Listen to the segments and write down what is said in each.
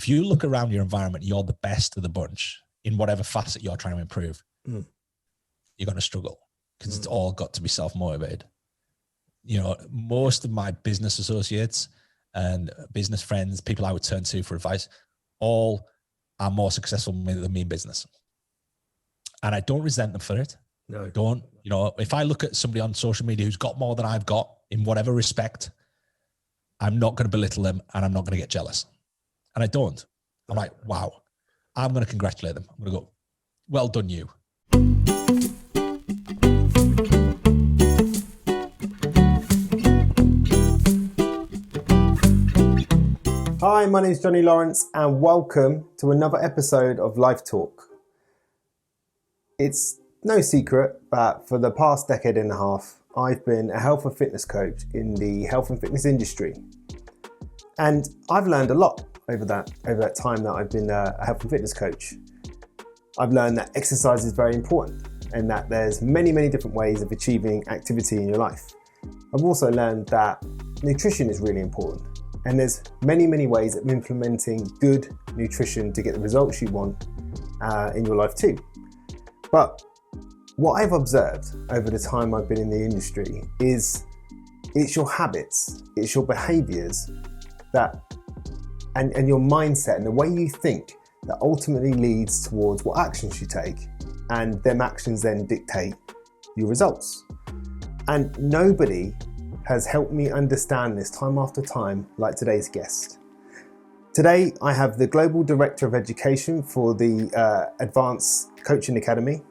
if you look around your environment, you're the best of the bunch in whatever facet you're trying to improve, you're going to struggle because it's all got to be self-motivated. You know, most of my business associates and business friends, people I would turn to for advice, all are more successful than me in business. And I don't resent them for it. No. Don't, you know, if I look at somebody on social media who's got more than I've got in whatever respect, I'm not going to belittle them and I'm not going to get jealous. And I don't. I'm like, wow, I'm going to congratulate them. I'm going to go, well done, you. Hi, my name is Johnny Lawrence and welcome to another episode of Life Talk. It's no secret, but for the past decade and a half, I've been a health and fitness coach in the health and fitness industry. And I've learned a lot over that time that I've been a health and fitness coach. I've learned that exercise is very important and that there's many different ways of achieving activity in your life. I've also learned that nutrition is really important. And there's many ways of implementing good nutrition to get the results you want in your life too. But what I've observed over the time I've been in the industry is it's your habits, it's your behaviors that, and your mindset and the way you think that ultimately leads towards what actions you take. And them actions then dictate your results. And nobody has helped me understand this time after time like today's guest. Today, I have the Global Director of Education for the Advanced Coaching Academy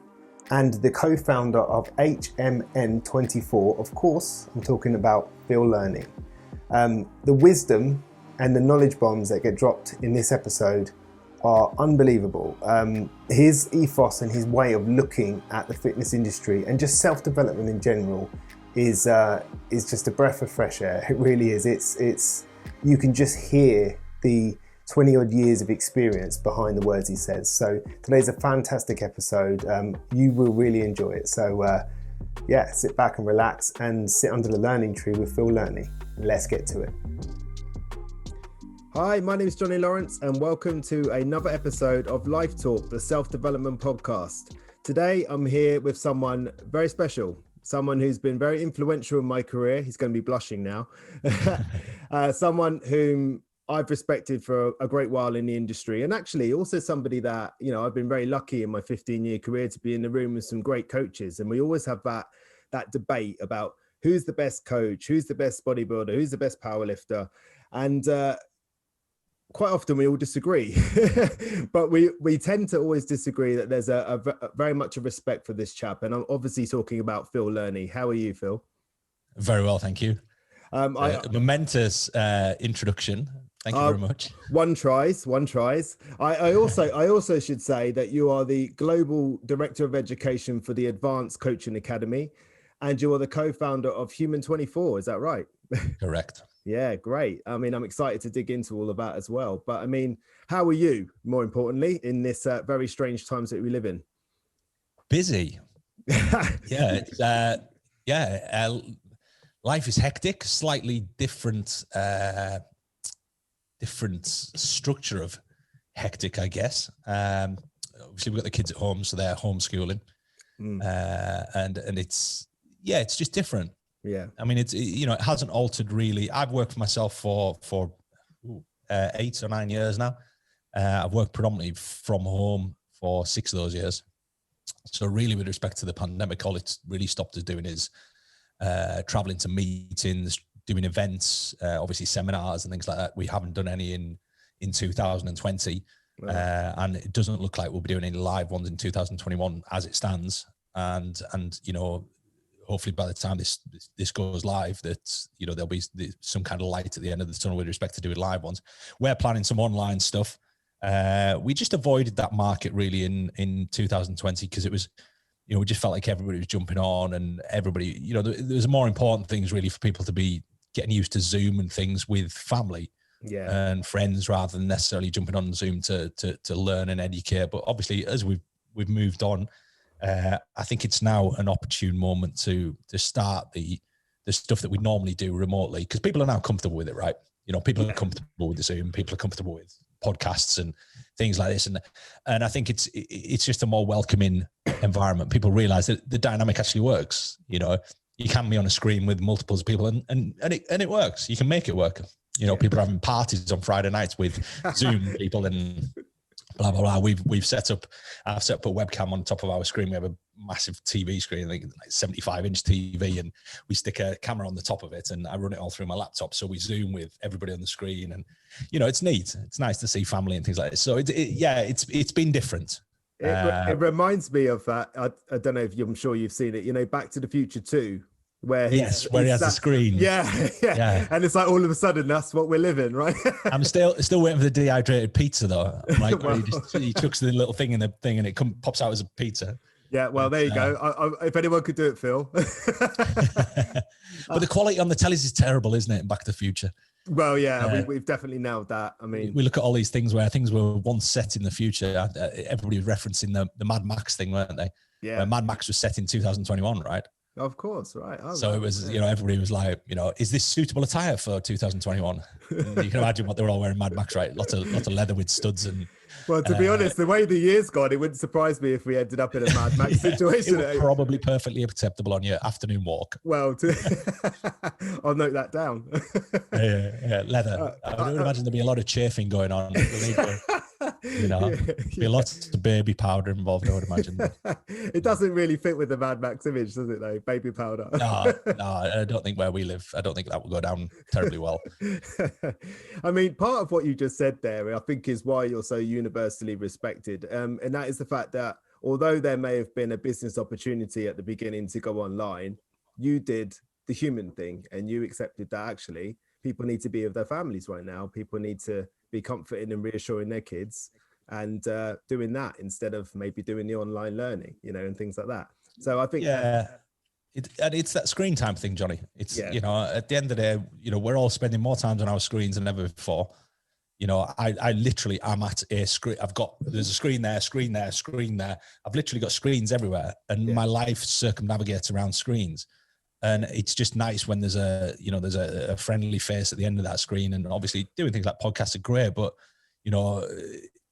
and the co-founder of HMN24. Of course, I'm talking about Phil Learney. The wisdom and the knowledge bombs that get dropped in this episode are unbelievable. His ethos and his way of looking at the fitness industry and just self-development in general is just a breath of fresh air. It really is. It's you can just hear the 20 odd years of experience behind the words he says. So today's a fantastic episode. You will really enjoy it. So yeah, sit back and relax and sit under the learning tree with Phil Learney. Let's get to it. Hi, my name is Johnny Lawrence and welcome to another episode of Life Talk, the self-development podcast. Today I'm here with someone very special. Someone who's been very influential in my career. He's going to be blushing now. Someone whom I've respected for a great while in the industry. And actually also somebody that, you know, I've been very lucky in my 15-year career to be in the room with some great coaches. And we always have that debate about who's the best coach, who's the best bodybuilder, who's the best powerlifter. And quite often we all disagree, but we tend to always disagree that there's a very much a respect for this chap. And I'm obviously talking about Phil Learney. How are you, Phil? Very well, thank you. Momentous introduction. Thank you very much. One tries. I also should say that you are the Global Director of Education for the Advanced Coaching Academy, and you are the co-founder of HMN24. Is that right? Correct. Yeah, great. I mean, I'm excited to dig into all of that as well. But I mean, how are you, more importantly, in this very strange times that we live in? Busy. Life is hectic, slightly different structure of hectic, I guess. Obviously, we've got the kids at home, so they're homeschooling. And it's just different. Yeah, I mean, it hasn't altered really. I've worked for myself for 8 or 9 years now. I've worked predominantly from home for 6 of those years. So really, with respect to the pandemic, all it's really stopped us doing is traveling to meetings, doing events, obviously seminars and things like that. We haven't done any in 2020, and it doesn't look like we'll be doing any live ones in 2021 as it stands. And you know, hopefully by the time this goes live, that, you know, there'll be some kind of light at the end of the tunnel with respect to doing live ones. We're planning some online stuff. We just avoided that market really in 2020 because it was, you know, we just felt like everybody was jumping on and everybody, you know, there's more important things really for people to be getting used to Zoom and things with family and friends rather than necessarily jumping on Zoom to learn and educate. But obviously, as we've moved on, I think it's now an opportune moment to start the stuff that we normally do remotely, because people are now comfortable with it, right? You know, people are comfortable with the Zoom, people are comfortable with podcasts and things like this. And I think it's just a more welcoming environment. People realize that the dynamic actually works. You know, you can be on a screen with multiples of people and it works. You can make it work. You know, people are having parties on Friday nights with Zoom people and blah, blah, blah. I've set up a webcam on top of our screen. We have a massive TV screen, I think like 75-inch TV, and we stick a camera on the top of it, and I run it all through my laptop. So we Zoom with everybody on the screen, and, you know, it's neat. It's nice to see family and things like this. So it's been different. It reminds me of that. I don't know if I'm sure you've seen it, you know, Back to the Future 2. Where he has the screen. Yeah. And it's like all of a sudden that's what we're living, right? I'm still waiting for the dehydrated pizza though. Like he chucks the little thing in the thing and it pops out as a pizza. Yeah, well, there you go. If anyone could do it, Phil. But the quality on the tellies is terrible, isn't it? In Back to the Future. Well, yeah, we've definitely nailed that. I mean, we look at all these things where things were once set in the future. Everybody was referencing the Mad Max thing, weren't they? Yeah. Where Mad Max was set in 2021, right? Of course, right. So it was, you know, everybody was like, you know, is this suitable attire for 2021? You can imagine what they were all wearing Mad Max, right? Lots of leather with studs and. Well, to be honest, the way the year's gone, it wouldn't surprise me if we ended up in a Mad Max situation. It would probably perfectly acceptable on your afternoon walk. Well, I'll note that down. Yeah, leather. I would imagine there'd be a lot of chafing going on. You know, be lots of baby powder involved, I would imagine. It doesn't really fit with the Mad Max image, does it, though? Baby powder. No, I don't think where we live, I don't think that will go down terribly well. I mean, part of what you just said there, I think, is why you're so universally respected. And that is the fact that although there may have been a business opportunity at the beginning to go online, you did the human thing and you accepted that actually people need to be with their families right now. People need to be comforting and reassuring their kids and doing that instead of maybe doing the online learning, you know, and things like that. So I think it's that screen time thing, Johnny. It's you know, at the end of the day, you know, we're all spending more time on our screens than ever before. You know, I literally am at a screen. There's a screen there, screen there, screen there. I've literally got screens everywhere, and my life circumnavigates around screens. And it's just nice when there's a friendly face at the end of that screen. And obviously doing things like podcasts are great, but, you know,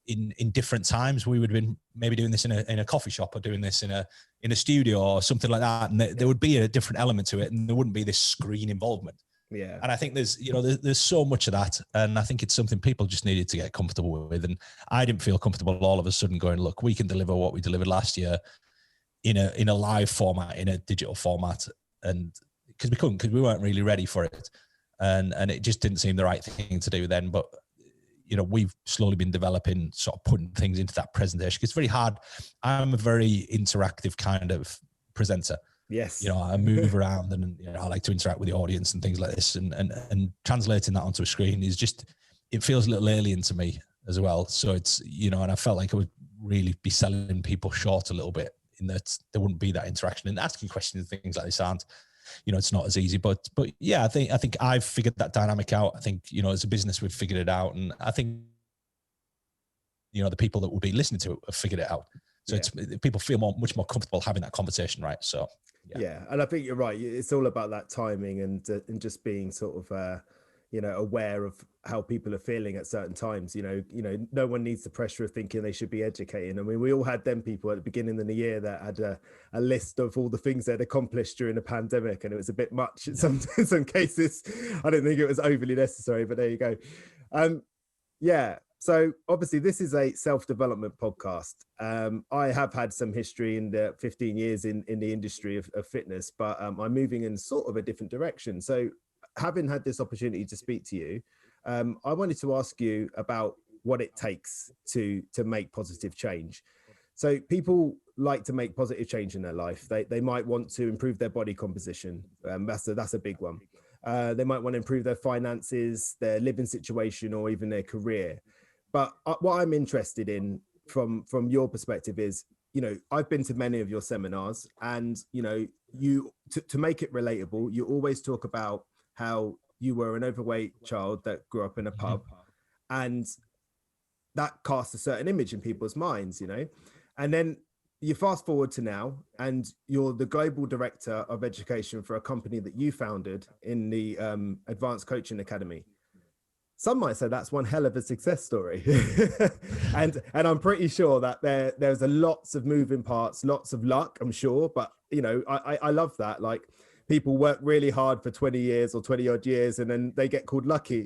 in different times we would have been maybe doing this in a coffee shop or doing this in a studio or something like that. And there would be a different element to it, and there wouldn't be this screen involvement. Yeah. And I think there's so much of that. And I think it's something people just needed to get comfortable with. And I didn't feel comfortable all of a sudden going, look, we can deliver what we delivered last year in a live format, in a digital format. And because we weren't really ready for it, and it just didn't seem the right thing to do then. But you know, we've slowly been developing, sort of putting things into that presentation. It's very hard. I'm a very interactive kind of presenter. Yes. You know, I move around and, you know, I like to interact with the audience and things like this, and translating that onto a screen is just, it feels a little alien to me as well. So it's, you know, and I felt like I would really be selling people short a little bit, in that there wouldn't be that interaction, and asking questions and things like this aren't, you know, it's not as easy. But yeah, I think I've figured that dynamic out. I think, you know, as a business, we've figured it out, and I think, you know, the people that will be listening to it have figured it out. So it's, people feel much more comfortable having that conversation, right? So yeah, and I think you're right. It's all about that timing and just being sort of you know, aware of how people are feeling at certain times. You know, no one needs the pressure of thinking they should be educating. I mean, we all had them people at the beginning of the year that had a list of all the things they'd accomplished during the pandemic, and it was a bit much in some cases. I didn't think it was overly necessary, but there you go. Yeah. So obviously this is a self-development podcast. I have had some history in the 15 years in the industry of fitness, but I'm moving in sort of a different direction. So having had this opportunity to speak to you, I wanted to ask you about what it takes to make positive change. So people like to make positive change in their life. They might want to improve their body composition. That's a big one. They might want to improve their finances, their living situation, or even their career. But what I'm interested in from your perspective is, you know, I've been to many of your seminars, and, you know, to make it relatable, you always talk about how you were an overweight child that grew up in a pub, and that casts a certain image in people's minds, you know. And then you fast forward to now, and you're the global director of education for a company that you founded in the Advanced Coaching Academy. some might say that's one hell of a success story. and I'm pretty sure that there's lots of moving parts, lots of luck, I'm sure. But, you know, I love that. Like, people work really hard for 20 years or 20 odd years and then they get called lucky.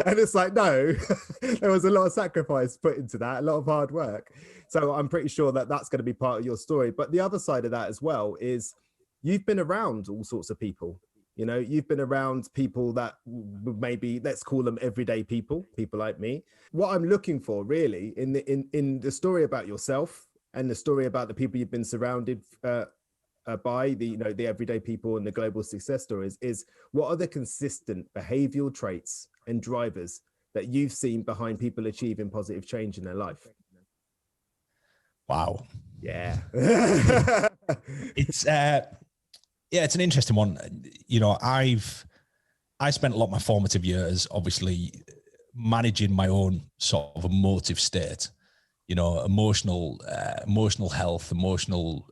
And it's like, no, there was a lot of sacrifice put into that, a lot of hard work. So I'm pretty sure that that's going to be part of your story. But the other side of that as well is you've been around all sorts of people. You know, you've been around people that maybe, let's call them everyday people like me. What I'm looking for really in the story about yourself and the story about the people you've been surrounded by, the everyday people and the global success stories, is what are the consistent behavioral traits and drivers that you've seen behind people achieving positive change in their life? Wow. Yeah. It's it's an interesting one. You know, I spent a lot of my formative years obviously managing my own sort of emotive state, you know, emotional health, emotional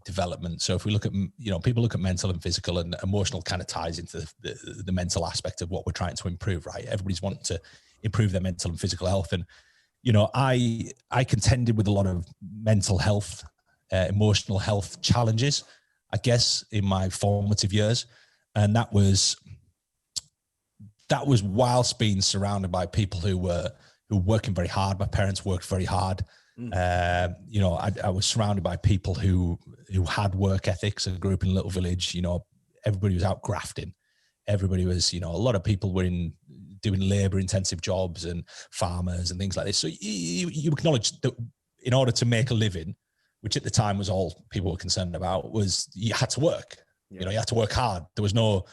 development. So if we look at, you know, people look at mental and physical, and emotional kind of ties into the mental aspect of what we're trying to improve, right? Everybody's wanting to improve their mental and physical health. And, you know, I contended with a lot of mental health, emotional health challenges, I guess, in my formative years. And that was whilst being surrounded by people who were working very hard. My parents worked very hard. You know, I was surrounded by people who had work ethics. I grew up in a little village. You know, everybody was out grafting. Everybody was, you know, a lot of people were doing labor intensive jobs and farmers and things like this. So you acknowledge that in order to make a living, which at the time was all people were concerned about, was you had to work. Yeah. You know, you had to work hard. There was no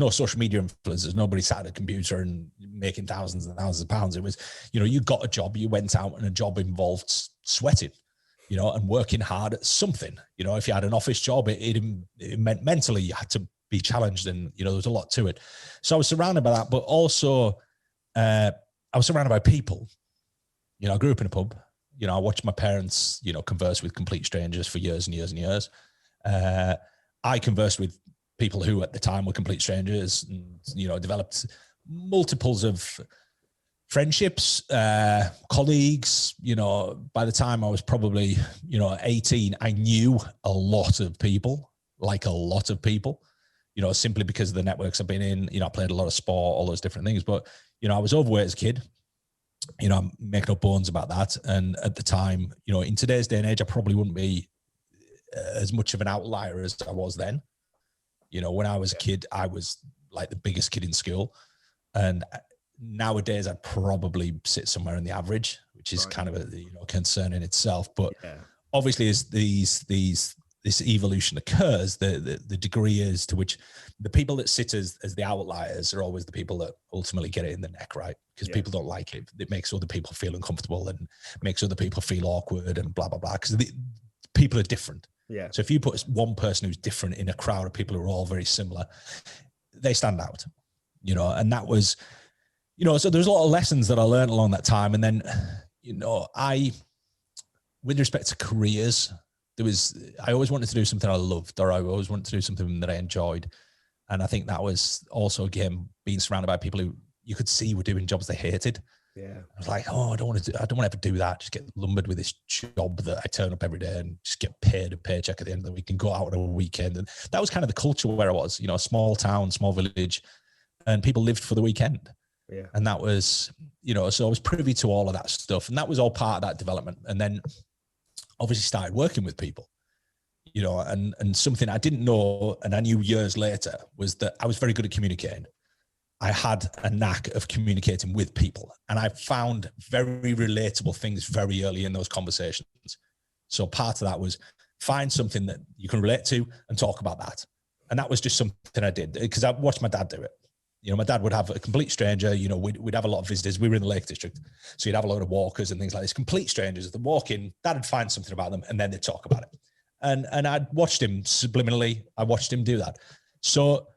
social media influencers. Nobody sat at a computer and making thousands and thousands of pounds. It was, you know, you got a job, you went out, and a job involved sweating, you know, and working hard at something. You know, if you had an office job, it meant mentally you had to be challenged, and, you know, there was a lot to it. So I was surrounded by that, but also I was surrounded by people. You know, I grew up in a pub. You know, I watched my parents, you know, converse with complete strangers for years and years and years. I conversed with people who at the time were complete strangers, and, you know, developed multiples of friendships, colleagues. You know, by the time I was probably, you know, 18, I knew a lot of people, you know, simply because of the networks I've been in. You know, I played a lot of sport, all those different things. But, you know, I was overweight as a kid. You know, I'm making no bones about that. And at the time, you know, in today's day and age, I probably wouldn't be as much of an outlier as I was then. You know, when I was a kid, I was like the biggest kid in school. And nowadays I'd probably sit somewhere in the average, which is kind of a, you know, concern in itself. But obviously as this evolution occurs, the degree is to which the people that sit as the outliers are always the people that ultimately get it in the neck, right? Because people don't like it. It makes other people feel uncomfortable and makes other people feel awkward and blah, blah, blah. Because people are different. Yeah. So if you put one person who's different in a crowd of people who are all very similar, they stand out, you know. And that was, you know, so there's a lot of lessons that I learned along that time. And then, you know, with respect to careers, I always wanted to do something I loved, or I always wanted to do something that I enjoyed. And I think that was also, again, being surrounded by people who you could see were doing jobs they hated. Yeah. I was like, oh, I don't want to ever do that. Just get lumbered with this job that I turn up every day and just get paid a paycheck at the end of the week and go out on a weekend. And that was kind of the culture where I was, you know, a small town, small village, and people lived for the weekend. Yeah. And that was, you know, so I was privy to all of that stuff. And that was all part of that development. And then obviously started working with people, you know, and something I didn't know, and I knew years later, was that I was very good at communicating. I had a knack of communicating with people, and I found very relatable things very early in those conversations. So part of that was find something that you can relate to and talk about that. And that was just something I did because I watched my dad do it. You know, my dad would have a complete stranger, you know, we'd have a lot of visitors. We were in the Lake District. So you'd have a load of walkers and things like this, complete strangers. They'd walk in, Dad'd find something about them, and then they'd talk about it. And I'd watched him subliminally. I watched him do that. So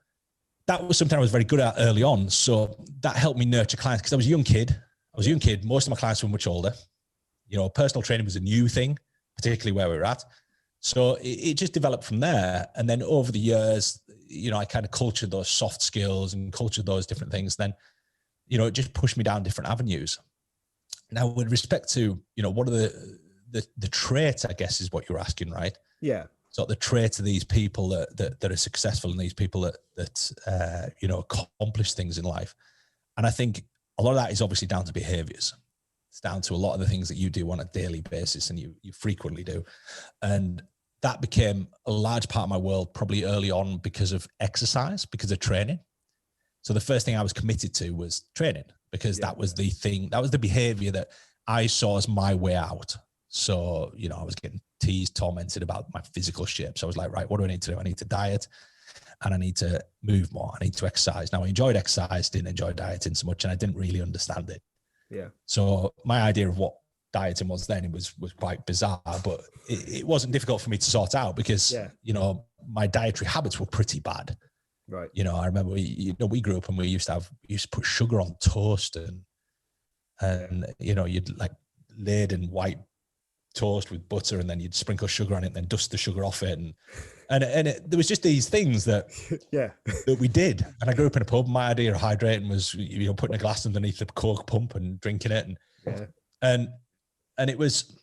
that was something I was very good at early on. So that helped me nurture clients because I was a young kid. Most of my clients were much older. You know, personal training was a new thing, particularly where we were at. So it just developed from there. And then over the years, you know, I kind of cultured those soft skills and cultured those different things. Then it just pushed me down different avenues. Now, with respect to, what are the traits, I guess, is what you're asking, right? Yeah. So the traits of these people that are successful, and these people that accomplish things in life. And I think a lot of that is obviously down to behaviors. It's down to a lot of the things that you do on a daily basis, and you frequently do. And that became a large part of my world probably early on because of exercise, because of training. So the first thing I was committed to was training, because that was the thing, that was the behavior that I saw as my way out. So, I was getting teased, tormented about my physical shape. So I was like, right, what do I need to do? I need to diet, and I need to move more. I need to exercise. Now, I enjoyed exercise, didn't enjoy dieting so much, and I didn't really understand it. Yeah. So my idea of what dieting was then, it was quite bizarre, but it wasn't difficult for me to sort out because, my dietary habits were pretty bad. Right. I remember we grew up and we used to put sugar on toast and you'd like laid in white toast with butter, and then you'd sprinkle sugar on it and then dust the sugar off it. And there was just these things that that we did. And I grew up in a pub. My idea of hydrating was, putting a glass underneath the Coke pump and drinking it. And it was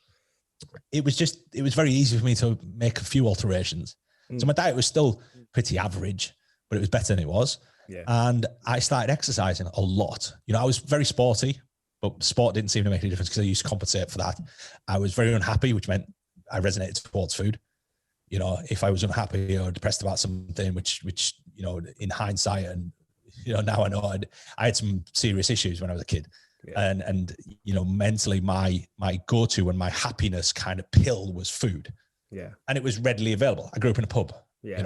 very easy for me to make a few alterations. So my diet was still pretty average, but it was better than it was. Yeah. And I started exercising a lot. I was very sporty, but sport didn't seem to make any difference because I used to compensate for that. I was very unhappy, which meant I resonated towards food. If I was unhappy or depressed about something, which in hindsight, and now I know I had some serious issues when I was a kid. Yeah. And mentally my go-to and my happiness kind of pill was food. Yeah. And it was readily available. I grew up in a pub. Yeah.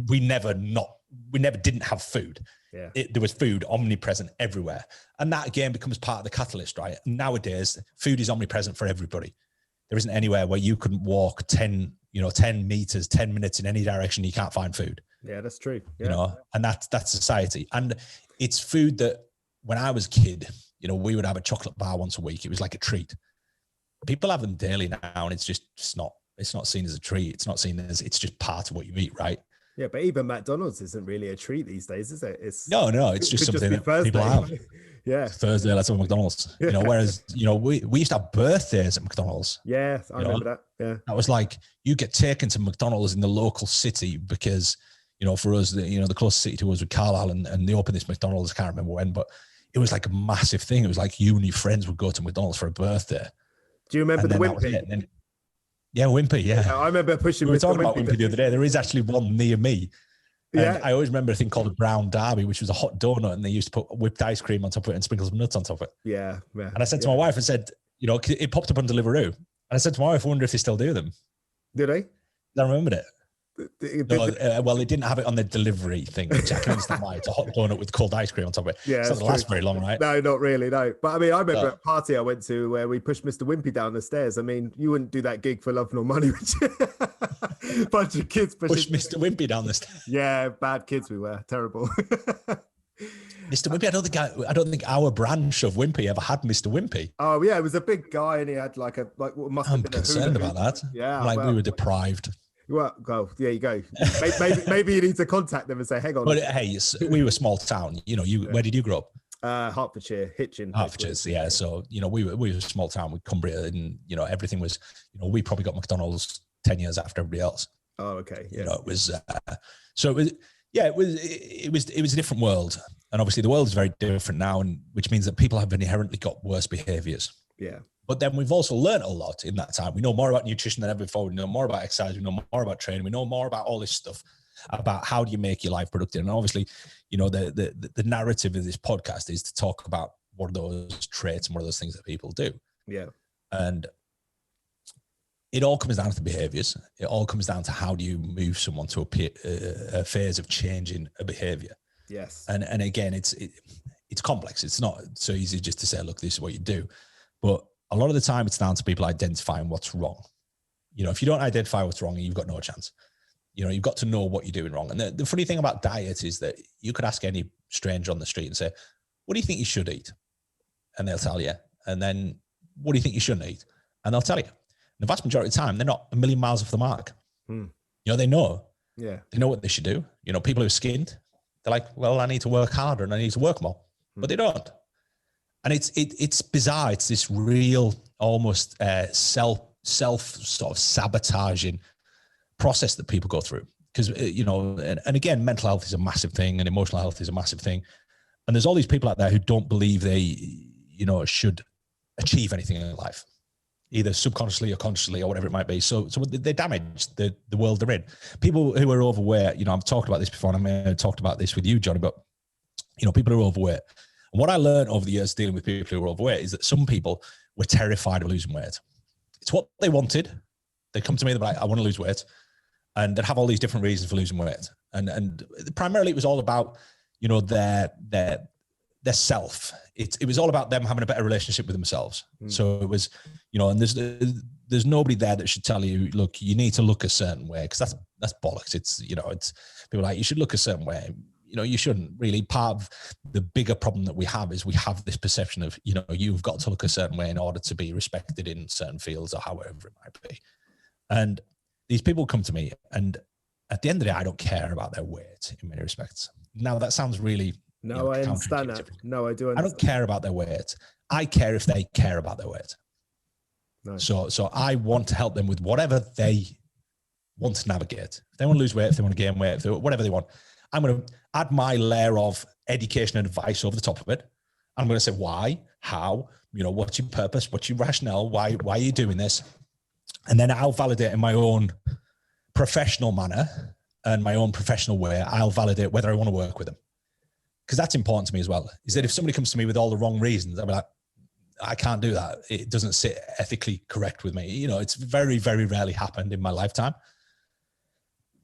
We never didn't have food. Yeah. There was food omnipresent everywhere. And that again becomes part of the catalyst, right? Nowadays, food is omnipresent for everybody. There isn't anywhere where you can walk 10 meters, 10 minutes in any direction, you can't find food. Yeah, that's true. Yeah. And that's society. And it's food that when I was a kid, we would have a chocolate bar once a week. It was like a treat. People have them daily now, and it's not seen as a treat. It's not seen as, it's just part of what you eat, right? Yeah, but even McDonald's isn't really a treat these days, is it? No, it's just something that people have. Yeah. Thursday, let's have McDonald's. Whereas, we used to have birthdays at McDonald's. Yeah, I remember that. Yeah. That was like, you get taken to McDonald's in the local city because, for us, the closest city to us was Carlisle, and they opened this McDonald's, I can't remember when, but it was like a massive thing. It was like you and your friends would go to McDonald's for a birthday. Do you remember the Wimpy? Yeah, Wimpy, yeah. I remember pushing. We were talking about Wimpy the other day. There is actually one near me. And I always remember a thing called a brown derby, which was a hot donut, and they used to put whipped ice cream on top of it and sprinkles of nuts on top of it. Yeah. And I said to my wife, I said, it popped up on Deliveroo. And I said to my wife, I wonder if they still do them. Did they? I remembered it. Well, they didn't have it on the delivery thing, which I can understand why. It's a hot donut with cold ice cream on top of it. Yeah, it doesn't last very long, right? No, not really, no. But I mean, I remember a party I went to where we pushed Mr. Wimpy down the stairs. I mean, you wouldn't do that gig for love nor money, would you? Bunch of kids push Mr. Wimpy down the stairs. Yeah, bad kids we were. Terrible. Mr. Wimpy, I don't think our branch of Wimpy ever had Mr. Wimpy. Oh yeah, it was a big guy, and he had like what must have been. I'm concerned about that. Yeah, we were deprived. Well, there you go. Maybe you need to contact them and say, hang on. But hey, we were a small town. Where did you grow up? Hertfordshire, Hitchin. Hertfordshire, yeah. So, we were a small town with Cumbria, and, everything was, we probably got McDonald's 10 years after everybody else. Oh, okay. Yeah. It was, it was a different world. And obviously the world is very different now, and which means that people have inherently got worse behaviors. Yeah. But then we've also learned a lot in that time. We know more about nutrition than ever before. We know more about exercise. We know more about training. We know more about all this stuff, about how do you make your life productive. And obviously, the narrative of this podcast is to talk about what are those traits and what are those things that people do. Yeah. And it all comes down to the behaviors. It all comes down to how do you move someone to a phase of changing a behavior. Yes. And again, it's complex. It's not so easy just to say, look, this is what you do. But a lot of the time it's down to people identifying what's wrong. If you don't identify what's wrong, you've got no chance. You've got to know what you're doing wrong. And the funny thing about diet is that you could ask any stranger on the street and say, what do you think you should eat? And they'll tell you. And then what do you think you shouldn't eat? And they'll tell you. The vast majority of the time, they're not a million miles off the mark. They know. Yeah. They know what they should do. People who are skinned, they're like, well, I need to work harder and I need to work more. But they don't. And it's bizarre. It's this real, almost self sort of sabotaging process that people go through. Because, and again, mental health is a massive thing and emotional health is a massive thing. And there's all these people out there who don't believe they, should achieve anything in life, either subconsciously or consciously or whatever it might be. So they damage the world they're in. People who are overweight, I've talked about this before, and I may have talked about this with you, Johnny, but, people who are overweight. And what I learned over the years dealing with people who are overweight is that some people were terrified of losing weight. It's what they wanted. They'd come to me, they'd be like, I want to lose weight. And they'd have all these different reasons for losing weight. And primarily it was all about, their self. It was all about them having a better relationship with themselves. So it was, and there's nobody there that should tell you, look, you need to look a certain way, because that's bollocks. It's people like, you should look a certain way. You shouldn't really. Part of the bigger problem that we have is we have this perception of, you've got to look a certain way in order to be respected in certain fields or however it might be. And these people come to me, and at the end of the day, I don't care about their weight in many respects. Now that sounds really, no, I understand that. No, I do understand. I don't care about their weight. I care if they care about their weight. Nice. So I want to help them with whatever they want to navigate. If they want to lose weight, if they want to gain weight, whatever they want, I'm going to add my layer of education and advice over the top of it. I'm going to say why, how, what's your purpose, what's your rationale, why are you doing this? And then I'll validate in my own professional manner and my own professional way. I'll validate whether I want to work with them. Because that's important to me as well, is that if somebody comes to me with all the wrong reasons, I'll be like, I can't do that. It doesn't sit ethically correct with me. It's very, very rarely happened in my lifetime.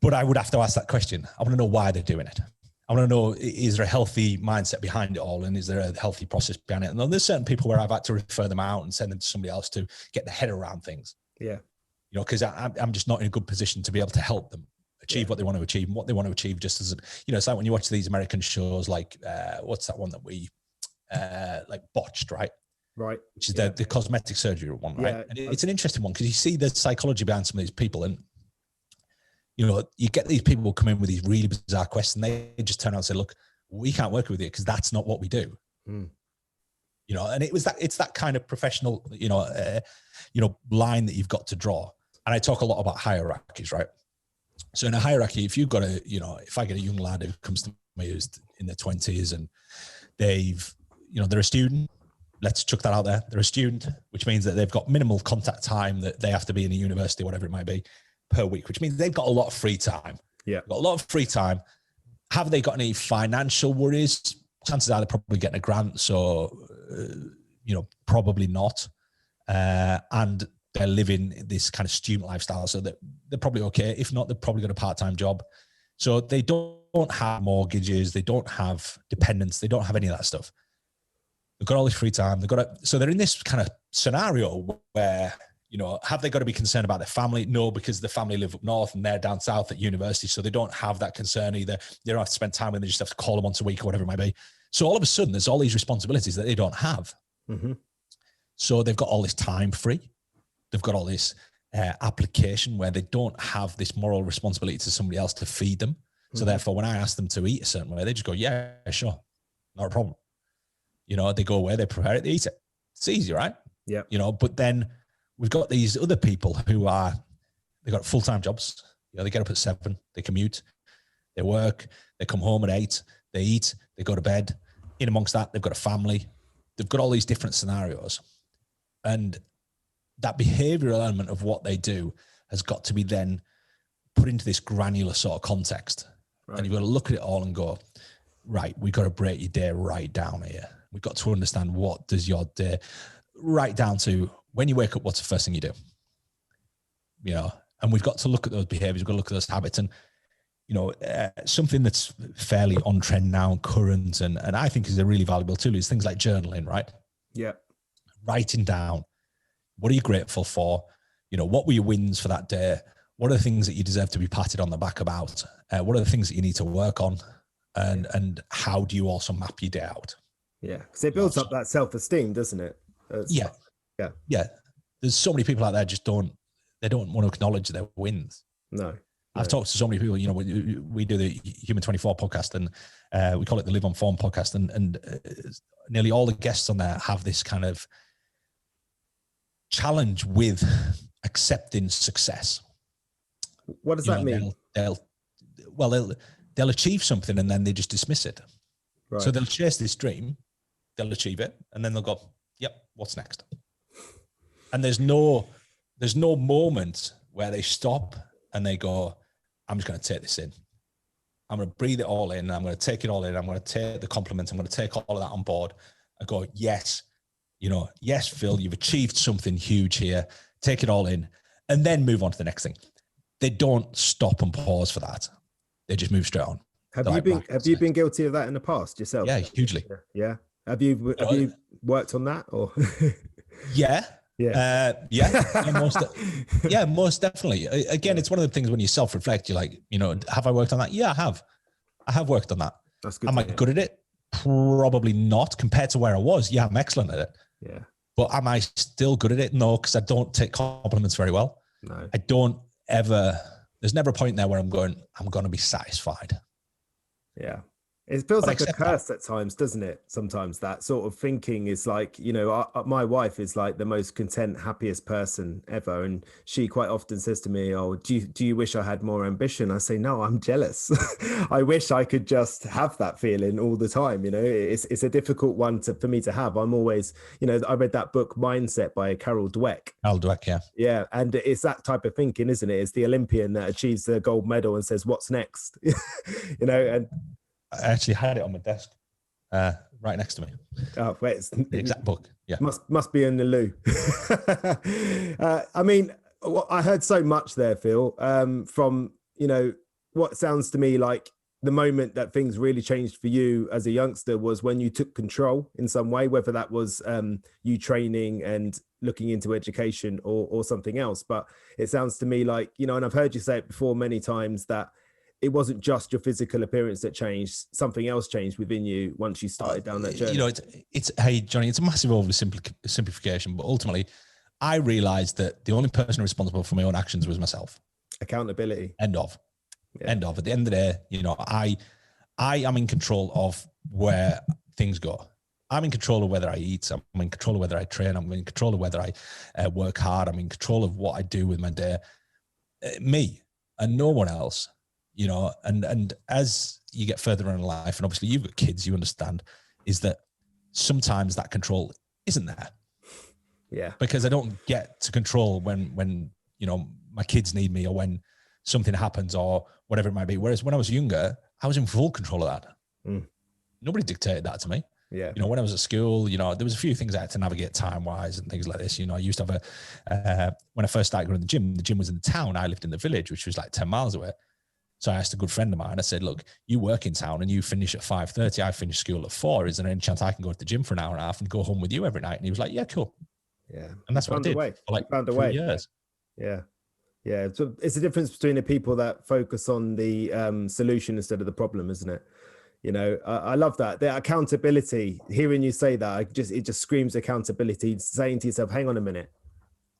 But I would have to ask that question. I want to know why they're doing it. I want to know, is there a healthy mindset behind it all? And is there a healthy process behind it? And then there's certain people where I've had to refer them out and send them to somebody else to get their head around things. Yeah. Because I'm just not in a good position to be able to help them achieve what they want to achieve. And what they want to achieve, just as, it's like when you watch these American shows, like, what's that one that we, like Botched, right? Right. Which is the cosmetic surgery one, right? Yeah, and it's an interesting one because you see the psychology behind some of these people, and you get these people who come in with these really bizarre questions. They just turn around and say, look, we can't work with you because that's not what we do. And it's that kind of professional, line that you've got to draw. And I talk a lot about hierarchies, right? So in a hierarchy, if you've got if I get a young lad who comes to me who's in their 20s and they're a student, let's chuck that out there. They're a student, which means that they've got minimal contact time that they have to be in a university, whatever it might be, per week, which means they've got a lot of free time. Yeah. Got a lot of free time. Have they got any financial worries? Chances are they're probably getting a grant. So, probably not. And they're living this kind of student lifestyle. So that they're probably okay. If not, they've probably got a part-time job. So they don't have mortgages. They don't have dependents. They don't have any of that stuff. They've got all this free time. So they're in this kind of scenario where, have they got to be concerned about their family? No, because the family live up north and they're down south at university. So they don't have that concern either. They don't have to spend time with them. They just have to call them once a week or whatever it might be. So all of a sudden there's all these responsibilities that they don't have. Mm-hmm. So they've got all this time free. They've got all this application where they don't have this moral responsibility to somebody else to feed them. Mm-hmm. So therefore, when I ask them to eat a certain way, they just go, yeah, sure. Not a problem. They go away, they prepare it, they eat it. It's easy, right? Yeah. But then we've got these other people they've got full-time jobs. They get up at 7, they commute, they work, they come home at 8, they eat, they go to bed. In amongst that, they've got a family. They've got all these different scenarios. And that behavioral element of what they do has got to be then put into this granular sort of context. Right. And you've got to look at it all and go, right, we've got to break your day right down here. We've got to understand what does your day, right down to when you wake up, what's the first thing you do? And we've got to look at those behaviors. We've got to look at those habits. And, something that's fairly on trend now and current, and I think is a really valuable tool is things like journaling, right? Yeah. Writing down, what are you grateful for? What were your wins for that day? What are the things that you deserve to be patted on the back about? What are the things that you need to work on? And how do you also map your day out? Yeah, because it builds up that self-esteem, doesn't it? Yeah. There's so many people out there just don't want to acknowledge their wins. No. I've talked to so many people, you know, we do the Human 24 podcast, and we call it the Live on Form podcast. And nearly all the guests on there have this kind of challenge with accepting success. What does that mean? They'll achieve something and then they just dismiss it. Right. So they'll chase this dream, they'll achieve it, and then they'll go, yep, what's next? And there's no moment where they stop and they go, I'm just going to take this in. I'm going to breathe it all in. I'm going to take it all in. I'm going to take the compliments. I'm going to take all of that on board. I go, yes, you know, yes, Phil, you've achieved something huge here. Take it all in and then move on to the next thing. They don't stop and pause for that. They just move straight on. Have you been guilty of that in the past yourself? Yeah, hugely. Yeah. Have you worked on that or? Yeah. Most definitely. Again, it's one of the things when you self-reflect, you're like, you know, have I worked on that? Yeah, I have worked on that. That's good. Am I good at it? Probably not compared to where I was. Yeah, I'm excellent at it. Yeah. But am I still good at it? No, because I don't take compliments very well. No. I don't ever, there's never a point there where I'm going to be satisfied. Yeah. It feels like a curse at times, doesn't it? Sometimes that sort of thinking is like, you know, my wife is like the most content, happiest person ever. And she quite often says to me, oh, do you wish I had more ambition? I say, no, I'm jealous. I wish I could just have that feeling all the time. You know, it's a difficult one for me to have. I'm always, you know, I read that book Mindset by Carol Dweck. Carol Dweck, yeah. Yeah. And it's that type of thinking, isn't it? It's the Olympian that achieves the gold medal and says, what's next? You know, and I actually had it on my desk, right next to me. Oh, wait, it's the exact book. Yeah, must be in the loo. I mean, I heard so much there, Phil. From, you know, what sounds to me like the moment that things really changed for you as a youngster was when you took control in some way, whether that was you training and looking into education or something else. But it sounds to me like, you know, and I've heard you say it before many times, that it wasn't just your physical appearance that changed. Something else changed within you once you started down that journey. You know, it's hey, Johnny, it's a massive oversimplification, but ultimately I realized that the only person responsible for my own actions was myself. Accountability. End of. At the end of the day, you know, I am in control of where things go. I'm in control of whether I eat. I'm in control of whether I train. I'm in control of whether I work hard. I'm in control of what I do with my day. Me and no one else. You know, and as you get further in life, and obviously you've got kids, you understand, is that sometimes that control isn't there. Yeah. Because I don't get to control when you know, my kids need me or when something happens or whatever it might be. Whereas when I was younger, I was in full control of that. Nobody dictated that to me. Yeah. You know, when I was at school, you know, there was a few things I had to navigate time-wise and things like this. You know, I used to have when I first started going to the gym was in the town. I lived in the village, which was like 10 miles away. So I asked a good friend of mine, I said, look, you work in town and you finish at 5:30. I finish school at 4. Is there any chance I can go to the gym for an hour and a half and go home with you every night? And he was like, yeah, cool. Yeah. And that's what I did for like 3 years. Yeah. Yeah. So it's the difference between the people that focus on the solution instead of the problem, isn't it? You know, I love that. The accountability, hearing you say that, it just screams accountability, saying to yourself, hang on a minute.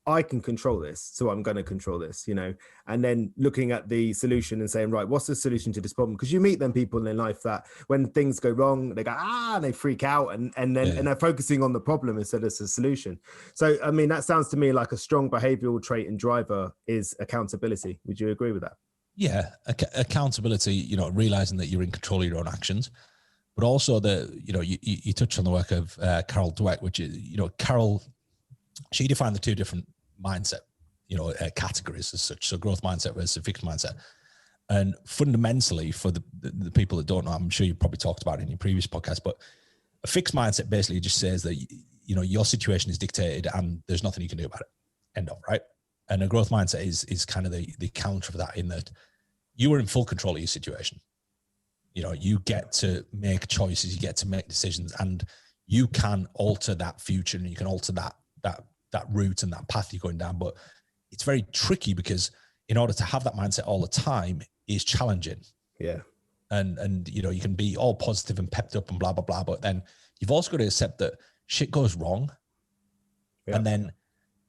I can control this, so I'm going to control this, you know, and then looking at the solution and saying, right, what's the solution to this problem? Because you meet them people in their life that when things go wrong, they go, and they freak out and they're focusing on the problem instead of the solution. So, I mean, that sounds to me like a strong behavioral trait and driver is accountability. Would you agree with that? Yeah. Accountability, you know, realizing that you're in control of your own actions, but also you touched on the work of Carol Dweck, which is, you know, Carol, she defined the two different mindset, you know, categories as such. So growth mindset versus fixed mindset. And fundamentally, for the people that don't know, I'm sure you probably talked about it in your previous podcast, but a fixed mindset basically just says that, you know, your situation is dictated and there's nothing you can do about it. End of, right? And a growth mindset is kind of the counter for that, in that you are in full control of your situation. You know, you get to make choices, you get to make decisions, and you can alter that future and you can alter that route and that path you're going down. But it's very tricky because in order to have that mindset all the time is challenging. Yeah. And you know, you can be all positive and pepped up and blah, blah, blah. But then you've also got to accept that shit goes wrong. Yeah. And then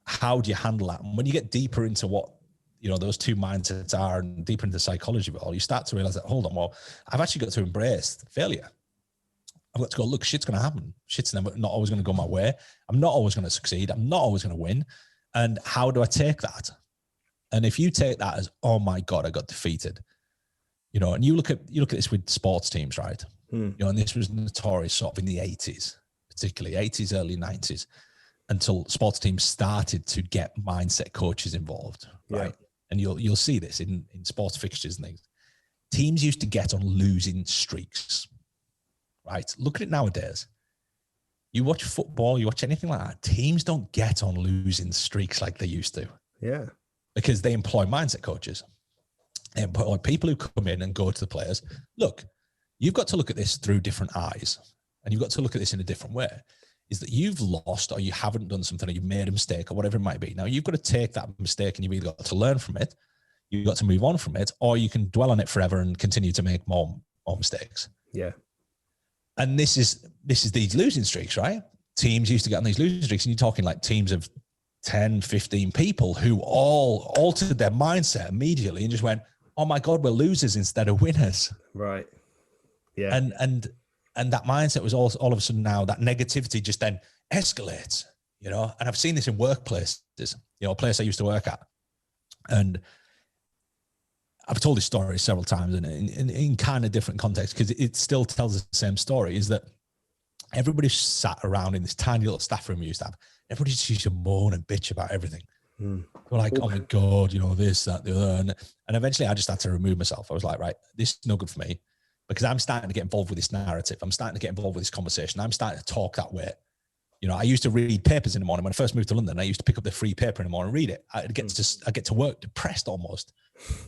how do you handle that? And when you get deeper into what you know, those two mindsets are, and deeper into psychology of it all, you start to realize that, hold on, well, I've actually got to embrace failure. I've got to go, look, shit's going to happen. Shit's not always going to go my way. I'm not always going to succeed. I'm not always going to win. And how do I take that? And if you take that as, oh my God, I got defeated, you know, and you look at this with sports teams, right? You know, and this was notorious sort of in the 80s, particularly 80s, early 90s, until sports teams started to get mindset coaches involved, right? And you'll see this in sports fixtures and things. Teams used to get on losing streaks, right? Look at it nowadays. You watch football, you watch anything like that, teams don't get on losing streaks like they used to. Yeah. Because they employ mindset coaches. They employ people who come in and go to the players. Look, you've got to look at this through different eyes, and you've got to look at this in a different way. Is that you've lost, or you haven't done something, or you've made a mistake, or whatever it might be. Now, you've got to take that mistake and you've either got to learn from it, you've got to move on from it, or you can dwell on it forever and continue to make more mistakes. Yeah. And this is these losing streaks, right? Teams used to get on these losing streaks, and you're talking like teams of 10, 15 people who all altered their mindset immediately and just went, oh my God, we're losers instead of winners. Right. Yeah. And that mindset was all of a sudden, now that negativity just then escalates, you know. And I've seen this in workplaces, you know, a place I used to work at. And I've told this story several times in kind of different contexts, because it still tells the same story, is that everybody sat around in this tiny little staff room we used to have. Everybody just used to moan and bitch about everything. We're like, oh my God, you know, this, that, the other. And eventually I just had to remove myself. I was like, right, this is no good for me, because I'm starting to get involved with this narrative. I'm starting to get involved with this conversation. I'm starting to talk that way. You know, I used to read papers in the morning. When I first moved to London, I used to pick up the free paper in the morning and read it. I get to work depressed almost.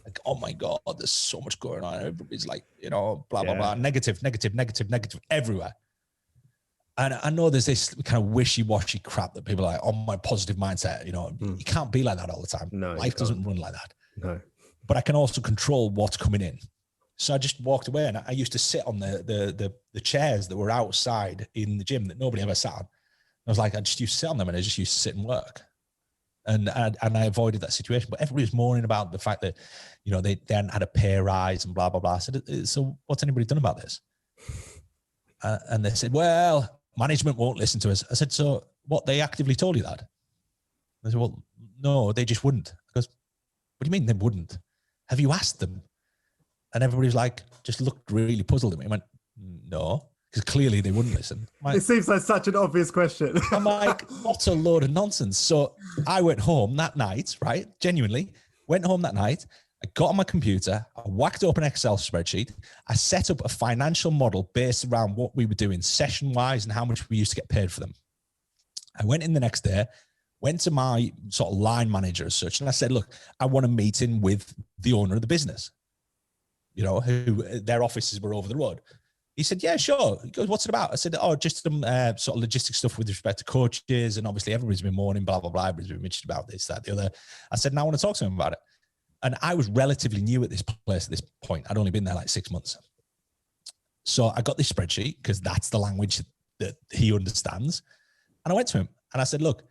Like, oh my God, there's so much going on. Everybody's like, you know, blah, blah, blah, negative everywhere. And I know there's this kind of wishy-washy crap that people are like, oh, my positive mindset, you know, you can't be like that all the time. No, life doesn't run like that. No. But I can also control what's coming in. So I just walked away, and I used to sit on the chairs that were outside in the gym that nobody ever sat on. I was like, I just used to sit on them, and I just used to sit and work. And I avoided that situation. But everybody was moaning about the fact that, you know, they hadn't had a pay rise and blah, blah, blah. I said, so what's anybody done about this? And they said, well, management won't listen to us. I said, so what, they actively told you that? I said, well, no, they just wouldn't. Because, what do you mean they wouldn't? Have you asked them? And everybody was like, just looked really puzzled at me. I went, no, because clearly they wouldn't listen. Like, it seems like such an obvious question. I'm like, what a load of nonsense. So I went home that night, right? Genuinely went home that night. I got on my computer, I whacked up an Excel spreadsheet. I set up a financial model based around what we were doing session-wise and how much we used to get paid for them. I went in the next day, went to my sort of line manager as such, and I said, look, I want a meeting with the owner of the business, you know, who their offices were over the road. He said, yeah, sure. He goes, what's it about? I said, oh, just some sort of logistic stuff with respect to coaches. And obviously everybody's been moaning, blah, blah, blah. Everybody's been bitching about this, that, the other. I said, now I want to talk to him about it. And I was relatively new at this place at this point. I'd only been there like 6 months. So I got this spreadsheet because that's the language that he understands. And I went to him and I said, look,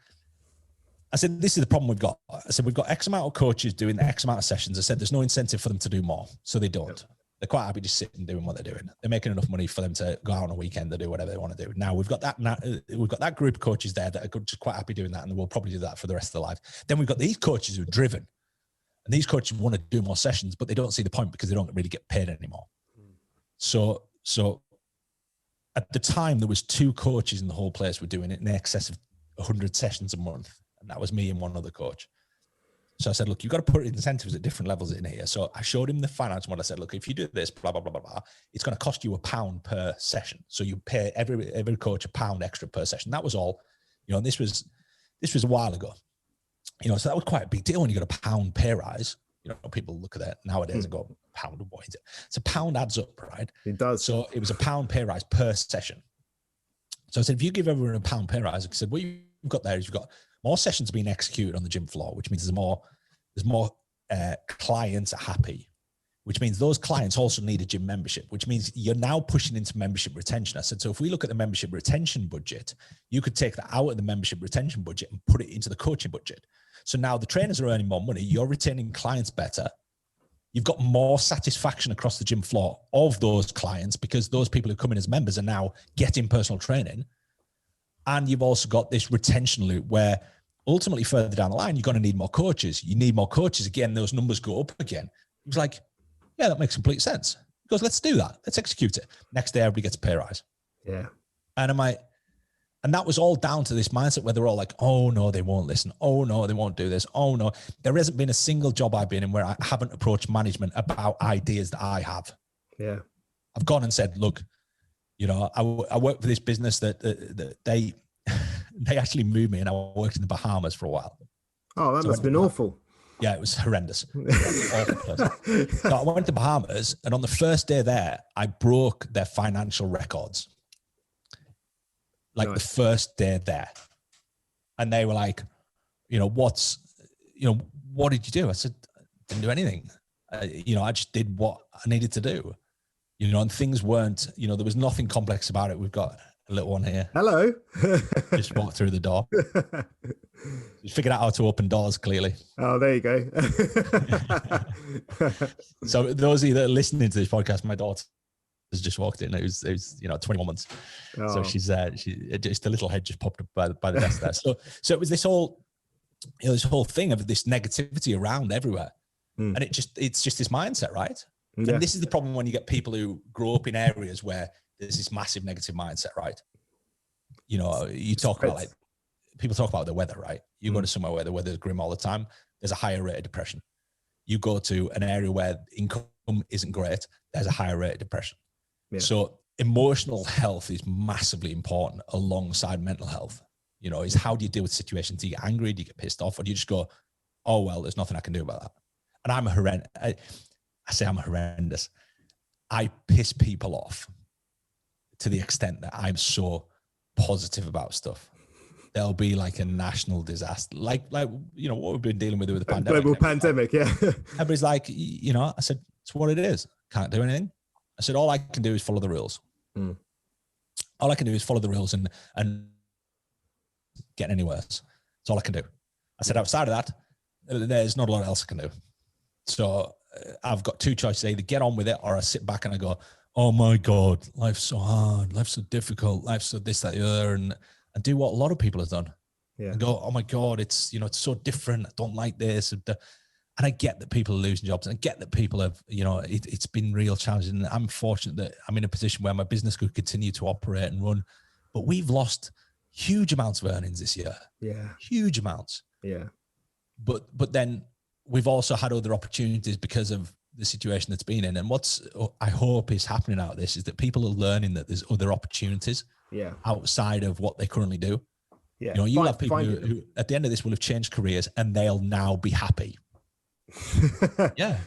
I said, this is the problem we've got. I said, we've got X amount of coaches doing X amount of sessions. I said, there's no incentive for them to do more. So they don't. Yep. They're quite happy just sitting doing what they're doing. They're making enough money for them to go out on a weekend to do whatever they want to do. Now we've got that group of coaches there that are just quite happy doing that, and we'll probably do that for the rest of their life. Then we've got these coaches who are driven, and these coaches want to do more sessions, but they don't see the point because they don't really get paid anymore. So at the time, there was 2 coaches in the whole place were doing it in excess of 100 sessions a month, and that was me and one other coach. So I said, look, you've got to put incentives at different levels in here. So I showed him the finance model. I said, look, if you do this, blah, blah, blah, blah, blah, it's going to cost you £1 per session. So you pay every coach £1 extra per session. That was all, you know, and this was a while ago, you know, so that was quite a big deal when you got a £1 pay rise. You know, people look at that nowadays and go, £1, what is it? So £1 adds up, right? It does. So it was £1 pay rise per session. So I said, if you give everyone a £1 pay rise, I said, what you've got there is you've got more sessions being executed on the gym floor, which means there's more clients are happy, which means those clients also need a gym membership, which means you're now pushing into membership retention. I said, so if we look at the membership retention budget, you could take that out of the membership retention budget and put it into the coaching budget. So now the trainers are earning more money. You're retaining clients better. You've got more satisfaction across the gym floor of those clients because those people who come in as members are now getting personal training. And you've also got this retention loop where ultimately further down the line, you're going to need more coaches. You need more coaches again. Those numbers go up again. He was like, yeah, that makes complete sense. He goes, let's do that. Let's execute it. Next day, everybody gets a pay rise. Yeah. And that was all down to this mindset where they're all like, oh no, they won't listen. Oh no, they won't do this. Oh no. There hasn't been a single job I've been in where I haven't approached management about ideas that I have. Yeah. I've gone and said, look, you know, I work for this business that they actually moved me and I worked in the Bahamas for a while. Oh, that must have been awful. Yeah, it was horrendous. So I went to Bahamas, and on the first day there, I broke their financial records. Like the first day there. And they were like, you know, what did you do? I said, I didn't do anything. I just did what I needed to do. You know, and things weren't, you know, there was nothing complex about it. We've got a little one here. Hello. Just walked through the door. You figured out how to open doors, clearly. Oh, there you go. So those of you that are listening to this podcast, my daughter has just walked in. It was 21 months. Oh. So she's just a little head just popped up by the desk there. So it was this whole thing of this negativity around everywhere. And it's just this mindset, right? Yeah. And this is the problem when you get people who grow up in areas where there's this massive negative mindset, right? You know, you talk about like, people talk about the weather, right? You go to somewhere where the weather's grim all the time, there's a higher rate of depression. You go to an area where income isn't great, there's a higher rate of depression. Yeah. So emotional health is massively important alongside mental health. You know, is how do you deal with situations? Do you get angry? Do you get pissed off? Or do you just go, oh, well, there's nothing I can do about that? And I'm horrendous. I piss people off to the extent that I'm so positive about stuff. There'll be like a national disaster, like you know what we've been dealing with the pandemic. Global pandemic, yeah. Everybody's like, you know, I said, it's what it is. Can't do anything. I said, all I can do is follow the rules. All I can do is follow the rules and get anywhere. That's all I can do. I said, outside of that, there's not a lot else I can do. So I've got two choices: either get on with it, or I sit back and I go, oh my God, life's so hard, life's so difficult, life's so this, that, the other, and do what a lot of people have done. Yeah. And go, oh my God, it's so different. I don't like this. And I get that people are losing jobs, and I get that people have, it's been real challenging. And I'm fortunate that I'm in a position where my business could continue to operate and run, but we've lost huge amounts of earnings this year. Yeah. Huge amounts. Yeah. But then we've also had other opportunities because of the situation that's been in. And what's I hope is happening out of this is that people are learning that there's other opportunities outside of what they currently do. Yeah. You have people who at the end of this will have changed careers and they'll now be happy. Yeah.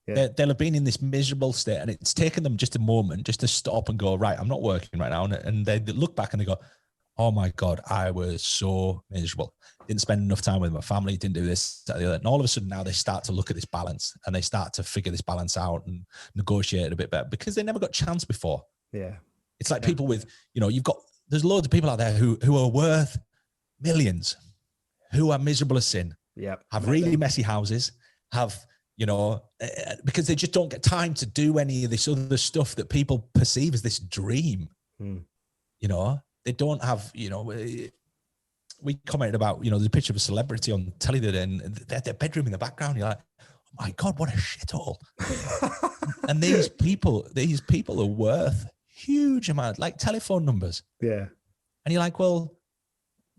They'll have been in this miserable state, and it's taken them just a moment just to stop and go, right, I'm not working right now. And they look back and they go, oh my God, I was so miserable. Didn't spend enough time with my family, didn't do this, that, the other. And all of a sudden now they start to look at this balance, and they start to figure this balance out and negotiate it a bit better because they never got a chance before. Yeah. It's like people with, there's loads of people out there who are worth millions, who are miserable as sin, have really messy houses, have, because they just don't get time to do any of this other stuff that people perceive as this dream. They don't have, we commented about, there's a picture of a celebrity on telly today and their bedroom in the background. You're like, oh my God, what a shithole. And these people are worth huge amount, like telephone numbers. Yeah. And you're like, well,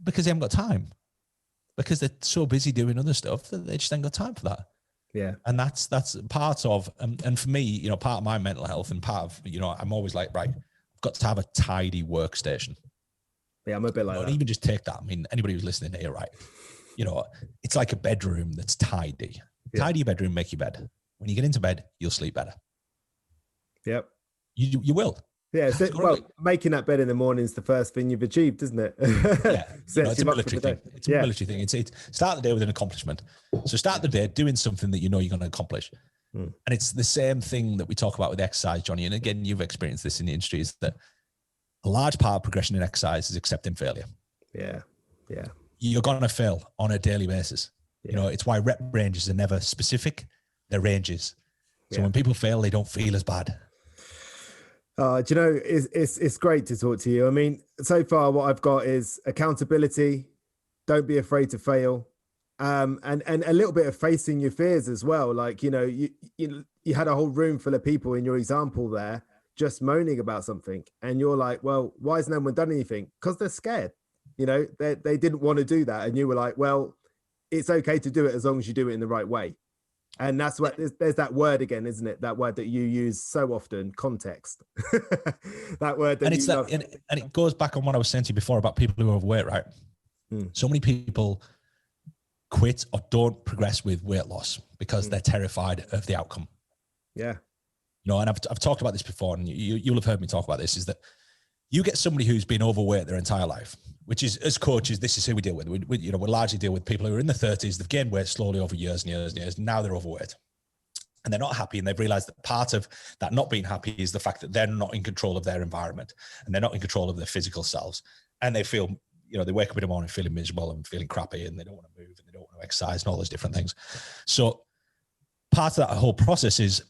because they haven't got time, because they're so busy doing other stuff that they just ain't got time for that. Yeah. And that's part of, and for me, part of my mental health and part of, I'm always like, right, I've got to have a tidy workstation. Yeah, I'm a bit like that. Even just take that. I mean, anybody who's listening here, right? It's like a bedroom that's tidy. Yeah. Tidy your bedroom, make your bed. When you get into bed, you'll sleep better. Yep. You will. Yeah. Making that bed in the morning is the first thing you've achieved, isn't it? Yeah. It's a military thing. It's a military thing. It's start the day with an accomplishment. So start the day doing something that you're going to accomplish. And it's the same thing that we talk about with exercise, Johnny. And again, you've experienced this in the industry, is that a large part of progression in exercise is accepting failure. Yeah. Yeah. you're going to fail on a daily basis. Yeah. You know, it's why rep ranges are never specific. They're ranges. So when people fail, they don't feel as bad. Do you know, it's great to talk to you. I mean, so far what I've got is accountability. Don't be afraid to fail. And a little bit of facing your fears as well. Like, you know, you had a whole room full of people in your example there just moaning about something. And you're like, well, why has no one done anything? Because they're scared. You know, they didn't want to do that. And you were like, well, it's okay to do it as long as you do it in the right way. And that's what there's that word again, isn't it? That word that you use so often, context. That word that and it goes back on what I was saying to you before about people who are overweight, right? So many people quit or don't progress with weight loss because they're terrified of the outcome. Yeah. You know, and I've talked about this before, and you'll have heard me talk about this, is that you get somebody who's been overweight their entire life, which is, as coaches, this is who we deal with. We largely deal with people who are in their 30s, they've gained weight slowly over years and years and years. Now they're overweight and they're not happy. And they've realized that part of that not being happy is the fact that they're not in control of their environment and they're not in control of their physical selves. And they feel, you know, they wake up in the morning feeling miserable and feeling crappy and they don't want to move and they don't want to exercise and all those different things. So part of that whole process is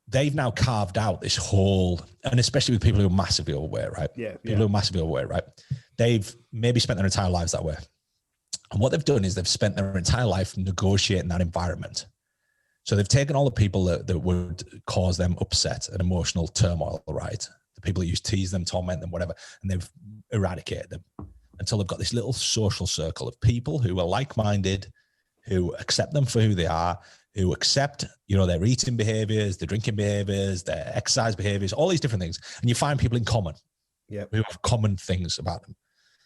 they've now carved out this whole, and especially with people who are massively overweight, right? Yeah. People who are massively overweight, right? They've maybe spent their entire lives that way. And what they've done is they've spent their entire life negotiating that environment. So they've taken all the people that would cause them upset and emotional turmoil, right? The people that used to tease them, torment them, whatever, and they've eradicated them until they've got this little social circle of people who are like-minded, who accept them for who they are, who accept, you know, their eating behaviors, their drinking behaviors, their exercise behaviors, all these different things. And you find people in common, who have common things about them.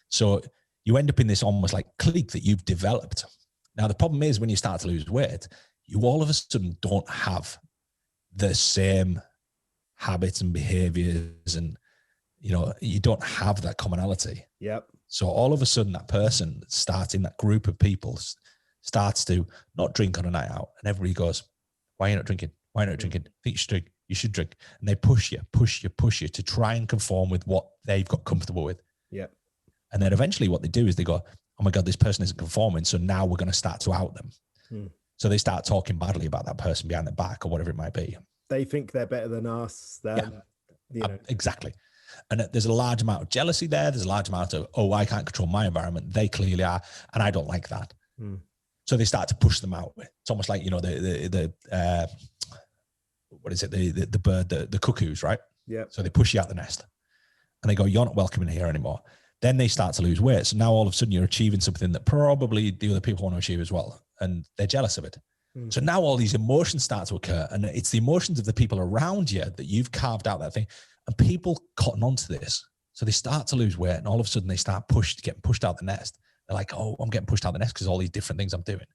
So you end up in this almost like clique that you've developed. Now, the problem is when you start to lose weight, you all of a sudden don't have the same habits and behaviors, and, you know, you don't have that commonality. Yep. So all of a sudden that person starting that group of people starts to not drink on a night out, and everybody goes, why are you not drinking? Why are you not drinking? I think you should drink. You should drink. And they push you to try and conform with what they've got comfortable with. Yeah. And then eventually what they do is they go, oh my God, this person isn't conforming. So now we're going to start to out them. So they start talking badly about that person behind their back or whatever it might be. They think they're better than us. You know. Exactly. And there's a large amount of jealousy there. There's a large amount of, oh, I can't control my environment. They clearly are. And I don't like that. So they start to push them out. It's almost like, you know, what is it? The bird, the cuckoos, right? Yeah. So they push you out the nest and they go, you're not welcome in here anymore. Then they start to lose weight. So now all of a sudden you're achieving something that probably the other people want to achieve as well. And they're jealous of it. So now all these emotions start to occur, and it's the emotions of the people around you that you've carved out that thing, and people cotton onto this. So they start to lose weight, and all of a sudden they start getting pushed out the nest. They're like, oh, I'm getting pushed out the nest because all these different things I'm doing.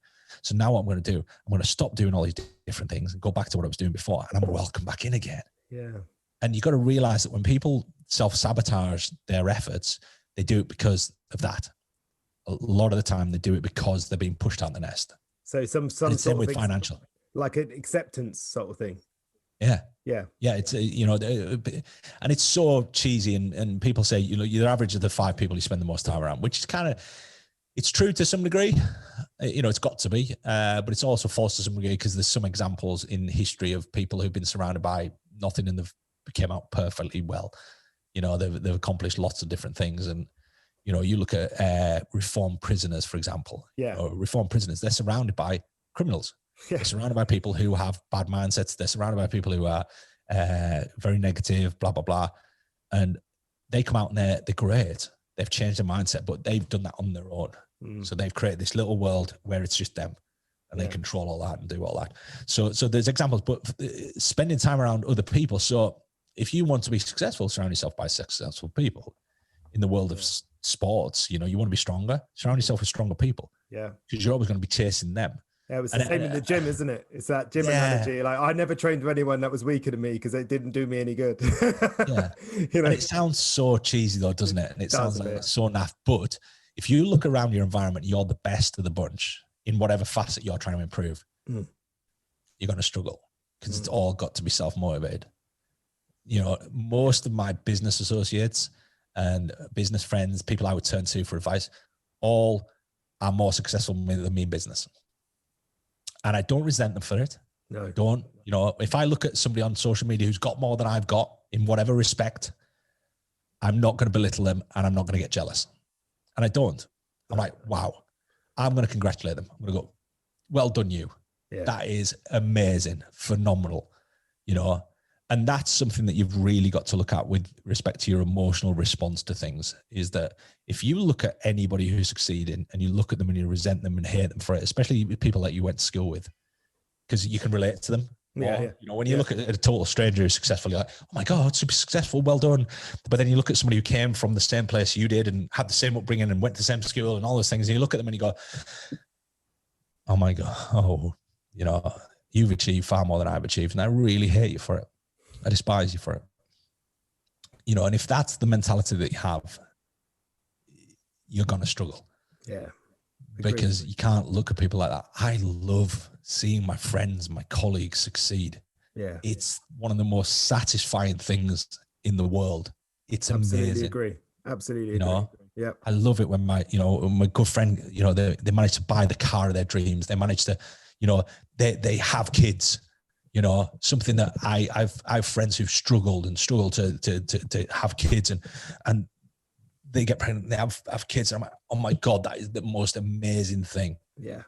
So now what I'm going to do, I'm going to stop doing all these different things and go back to what I was doing before, and I'm welcome back in again. Yeah. And you've got to realize that when people self-sabotage their efforts, they do it because of that. A lot of the time they do it because they're being pushed out the nest. So some same with financial, like an acceptance sort of thing. Yeah. Yeah. It's, you know, and it's so cheesy. And people say, you know, you're the average of the 5 people you spend the most time around, which is kind of, it's true to some degree. You know, it's got to be, but it's also false to some degree because there's some examples in history of people who've been surrounded by nothing and they've came out perfectly well. You know, they've accomplished lots of different things. And, you know, you look at reformed prisoners, for example. Yeah. Or reformed prisoners, they're surrounded by criminals. Yeah. They're surrounded by people who have bad mindsets. They're surrounded by people who are very negative, blah, blah, blah. And they come out and they're great. They've changed their mindset, but they've done that on their own. So they've created this little world where it's just them and they control all that and do all that. So there's examples, but spending time around other people. So if you want to be successful, surround yourself by successful people. In the world of sports, you know, you want to be stronger, surround yourself with stronger people. Yeah. Because you're always going to be chasing them. Yeah, it was the same in the gym, isn't it? It's that gym analogy. Like, I never trained with anyone that was weaker than me because it didn't do me any good. Yeah. You know? And it sounds so cheesy though, doesn't it? And it sounds like so naff. But if you look around your environment, you're the best of the bunch in whatever facet you're trying to improve. You're going to struggle because it's all got to be self-motivated. You know, most of my business associates and business friends, people I would turn to for advice, all are more successful than me in business. And I don't resent them for it. No. I don't. You know, if I look at somebody on social media who's got more than I've got in whatever respect, I'm not going to belittle them and I'm not going to get jealous. And I don't. I'm like, wow, I'm going to congratulate them. I'm going to go, well done, you. Yeah. That is amazing, phenomenal, you know. And that's something that you've really got to look at with respect to your emotional response to things, is that if you look at anybody who's succeeding and you look at them and you resent them and hate them for it, especially people that you went to school with, because you can relate to them. Yeah, or, you know, when you look at a total stranger who's successful, you're like, oh my God, super successful, well done. But then you look at somebody who came from the same place you did and had the same upbringing and went to the same school and all those things, and you look at them and you go, oh my God, oh, you know, you've achieved far more than I've achieved, and I really hate you for it. I despise you for it. You know, and if that's the mentality that you have, you're going to struggle. Yeah. Because you can't look at people like that. I love seeing my friends, my colleagues succeed. Yeah. It's one of the most satisfying things in the world. It's amazing. Absolutely agree. You know, yeah. I love it when my good friend, you know, they manage to buy the car of their dreams. They manage to, you know, they have kids. You know, something that I have friends who've struggled to have kids, and they get pregnant, they have kids. And I'm like, oh my God, that is the most amazing thing. Yeah.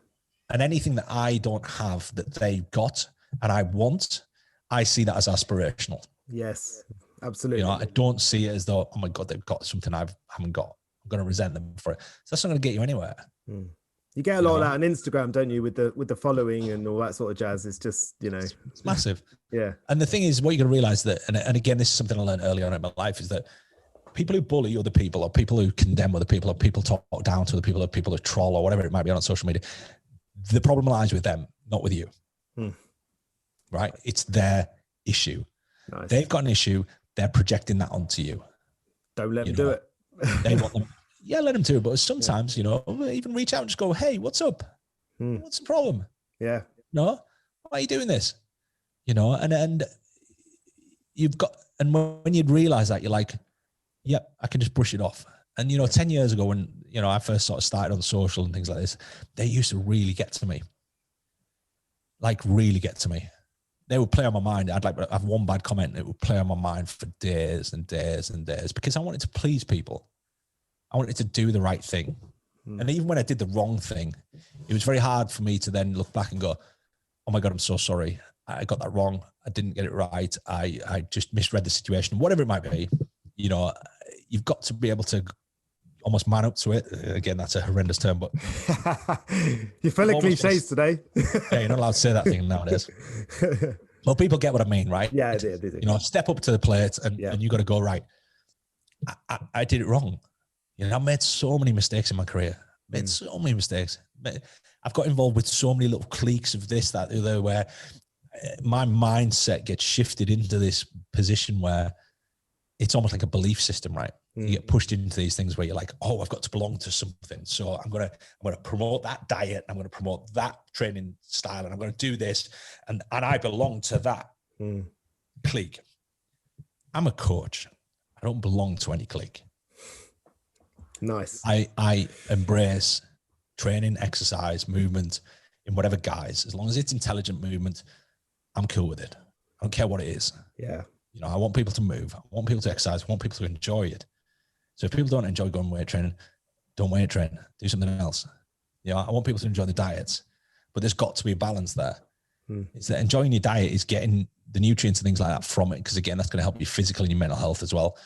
And anything that I don't have that they've got and I want, I see that as aspirational. Yes, absolutely. You know, I don't see it as though, oh my God, they've got something I haven't got. I'm going to resent them for it. So that's not going to get you anywhere. Mm. You get a lot of that on Instagram, don't you? With the following and all that sort of jazz. It's just, you know, it's massive. Yeah. And the thing is, what you're going to realize that, and again, this is something I learned early on in my life, is that people who bully other people, or people who condemn other people, or people talk down to other people, or people who troll, or whatever it might be on social media, the problem lies with them, not with you. Right? It's their issue. Nice. They've got an issue. They're projecting that onto you. Don't let them do it. They want them. Yeah, let them do it. But sometimes, you know, even reach out and just go, hey, what's up? What's the problem? Yeah. No, why are you doing this? You know, and you've got, and when you'd realize that, you're like, yep, I can just brush it off. And, you know, 10 years ago when, you know, I first sort of started on social and things like this, they used to really get to me. Like really get to me. They would play on my mind. I'd like have one bad comment and it would play on my mind for days and days and days, because I wanted to please people. I wanted to do the right thing. And even when I did the wrong thing, it was very hard for me to then look back and go, oh my God, I'm so sorry. I got that wrong. I didn't get it right. I just misread the situation, whatever it might be. You know, you've got to be able to almost man up to it. Again, that's a horrendous term, but you're full of cliches today. Yeah, you're not allowed to say that thing nowadays. Well, people get what I mean, right? Yeah, I do. You know, step up to the plate and you got to go, right. I did it wrong. You know, I made so many mistakes in my career. Made so many mistakes. I've got involved with so many little cliques of this, that, the other, where my mindset gets shifted into this position where it's almost like a belief system, right? You get pushed into these things where you're like, oh, I've got to belong to something. So I'm going to promote that diet. I'm going to promote that training style, and I'm going to do this. And I belong to that clique. I'm a coach. I don't belong to any clique. Nice. I embrace training, exercise, movement in whatever guise. As long as it's intelligent movement, I'm cool with it. I don't care what it is. Yeah. You know, I want people to move. I want people to exercise. I want people to enjoy it. So if people don't enjoy going weight training, don't weight train. Do something else. You know, I want people to enjoy the diets, but there's got to be a balance there. It's that enjoying your diet is getting the nutrients and things like that from it, because again, that's going to help you physically and your mental health as well.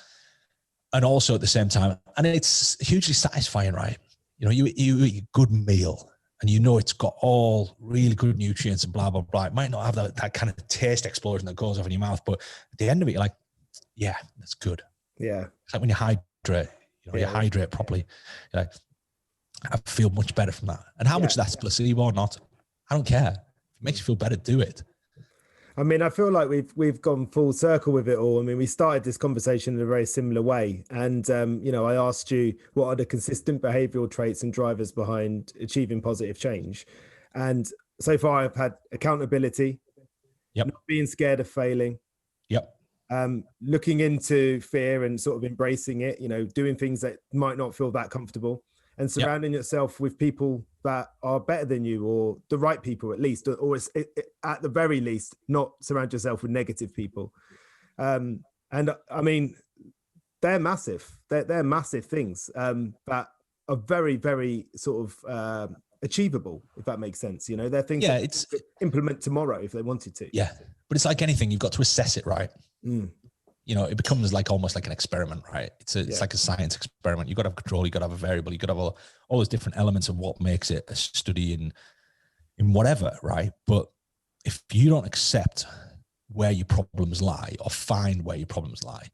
And also at the same time, and it's hugely satisfying, right? You know, you eat a good meal and you know it's got all really good nutrients and blah, blah, blah. It might not have that kind of taste explosion that goes off in your mouth, but at the end of it, you're like, yeah, that's good. Yeah. It's like when you hydrate, you know, you hydrate properly. You're like, I feel much better from that. And how much that's placebo or not, I don't care. If it makes you feel better, do it. I mean, I feel like we've gone full circle with it all. I mean, we started this conversation in a very similar way. And, you know, I asked you, what are the consistent behavioral traits and drivers behind achieving positive change? And so far I've had accountability, not being scared of failing, looking into fear and sort of embracing it, you know, doing things that might not feel that comfortable, and surrounding yourself with people that are better than you, or the right people at least, or at the very least, not surround yourself with negative people. And I mean, they're massive. They're massive things that are very, very sort of achievable, if that makes sense. You know, they're things that it's implement tomorrow if they wanted to. Yeah, but it's like anything, you've got to assess it, right? You know, it becomes like almost like an experiment, right? It's like a science experiment. You've got to have control, you've got to have a variable, you've got to have all those different elements of what makes it a study in whatever, right? But if you don't accept where your problems lie or find where your problems lie,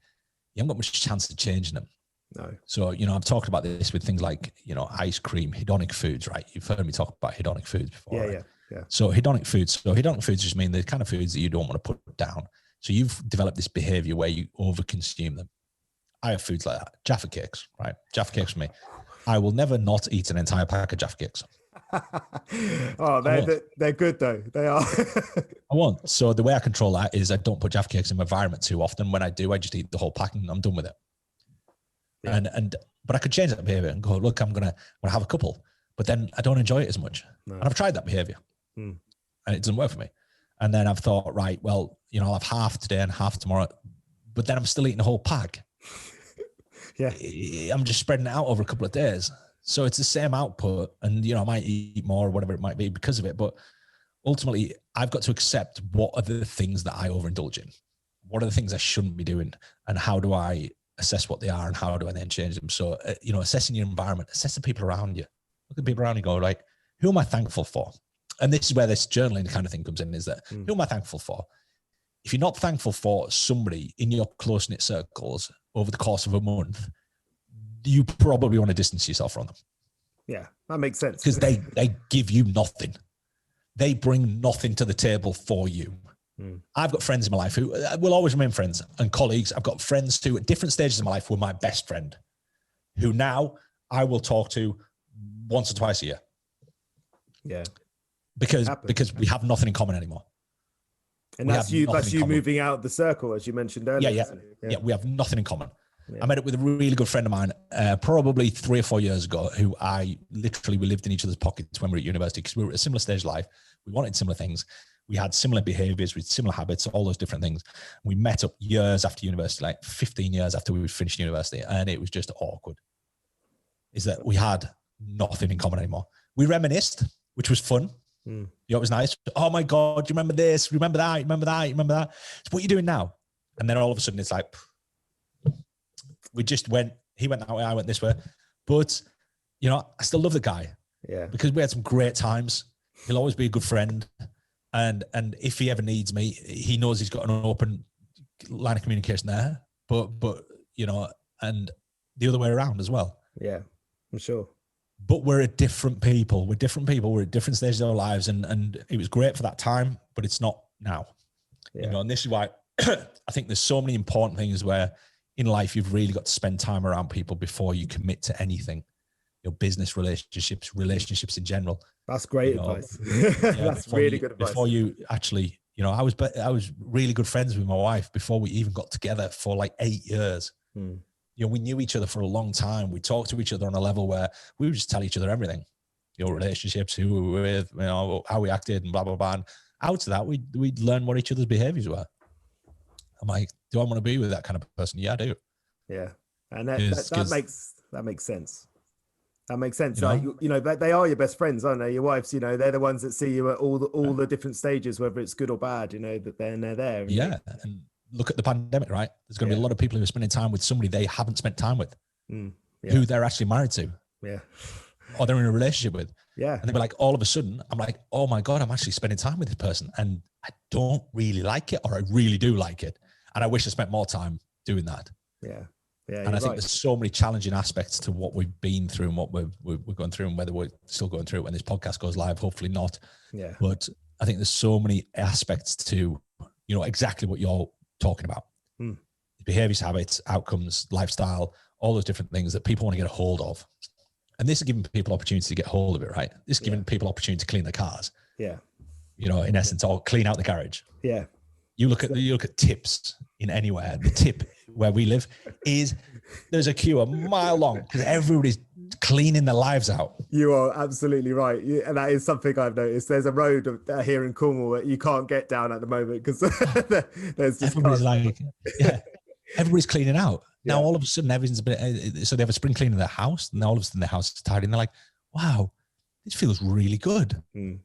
you haven't got much chance of changing them. No. So, you know, I've talked about this with things like, you know, ice cream, hedonic foods, right? You've heard me talk about hedonic foods before. Yeah, right? yeah. So hedonic foods just mean the kind of foods that you don't want to put down. So you've developed this behavior where you overconsume them. I have foods like that. Jaffa cakes, right? Jaffa cakes for me. I will never not eat an entire pack of Jaffa cakes. Oh, they're good though. They are. I won't. So the way I control that is I don't put Jaffa cakes in my environment too often. When I do, I just eat the whole pack and I'm done with it. Yeah. But I could change that behavior and go, look, I'm gonna have a couple, but then I don't enjoy it as much. No. And I've tried that behavior and it doesn't work for me. And then I've thought, right, well, you know, I'll have half today and half tomorrow, but then I'm still eating the whole pack. Yeah. I'm just spreading it out over a couple of days. So it's the same output and, you know, I might eat more or whatever it might be because of it. But ultimately, I've got to accept what are the things that I overindulge in? What are the things I shouldn't be doing? And how do I assess what they are and how do I then change them? So, you know, assessing your environment, assess the people around you. Look at the people around you, go like, who am I thankful for? And this is where this journaling kind of thing comes in, is that who am I thankful for? If you're not thankful for somebody in your close-knit circles over the course of a month, you probably want to distance yourself from them. Yeah, that makes sense. Because they give you nothing. They bring nothing to the table for you. I've got friends in my life who will always remain friends and colleagues. I've got friends who at different stages of my life were my best friend, who now I will talk to once or twice a year. Yeah. Because we have nothing in common anymore. And that's you moving out the circle, as you mentioned earlier. Yeah, we have nothing in common. Yeah. I met up with a really good friend of mine probably 3 or 4 years ago who we lived in each other's pockets when we were at university because we were at a similar stage of life. We wanted similar things. We had similar behaviors with similar habits, all those different things. We met up years after university, like 15 years after we finished university, and it was just awkward. Is that we had nothing in common anymore. We reminisced, which was fun. You know, it was nice. Oh my God, you remember this? Remember that? Remember that? Remember that? So what are you doing now? And then all of a sudden it's like, we just went, he went that way, I went this way. But, you know, I still love the guy. Yeah. Because we had some great times. He'll always be a good friend. And if he ever needs me, he knows he's got an open line of communication there. But you know, and the other way around as well. Yeah, I'm sure. But we're at different people. We're different people. We're at different stages of our lives. And it was great for that time, but it's not now. Yeah. You know, and this is why I think there's so many important things where in life you've really got to spend time around people before you commit to anything. Your business relationships in general. That's great advice. That's really good advice. Before you actually, you know, I was really good friends with my wife before we even got together for like 8 years. You know, we knew each other for a long time. We talked to each other on a level where we would just tell each other everything. Your relationships, who we were with, you know, how we acted and blah, blah, blah. And out of that, we'd learn what each other's behaviors were. I'm like, do I want to be with that kind of person? Yeah, I do. Yeah. And that makes sense. That makes sense. You know, they are your best friends, aren't they? Your wives, you know, they're the ones that see you at all the different stages, whether it's good or bad, you know, that they're there. Yeah. And look at the pandemic, right? There's going to be a lot of people who are spending time with somebody they haven't spent time with, who they're actually married to. Yeah. Or they're in a relationship with. Yeah. And they'll be like, all of a sudden, I'm like, oh my God, I'm actually spending time with this person. And I don't really like it, or I really do like it. And I wish I spent more time doing that. Yeah. Yeah. And I think there's so many challenging aspects to what we've been through and what we're going through, and whether we're still going through it when this podcast goes live, hopefully not. Yeah. But I think there's so many aspects to, you know, exactly what you're talking about. Behaviors, habits, outcomes, lifestyle, all those different things that people want to get a hold of. And this is giving people opportunity to get hold of it, right? This is giving people opportunity to clean their cars. Yeah. You know, in essence, or clean out the garage. Yeah. You look at tips in anywhere. The tip where we live is there's a queue a mile long because everybody's cleaning their lives out. You are absolutely right. And that is something I've noticed. There's a road here in Cornwall that you can't get down at the moment because there's just everybody's like, everybody's cleaning out. Now, all of a sudden, everything's been, so they have a spring clean in their house, and all of a sudden their house is tidy, and they're like, wow, this feels really good. And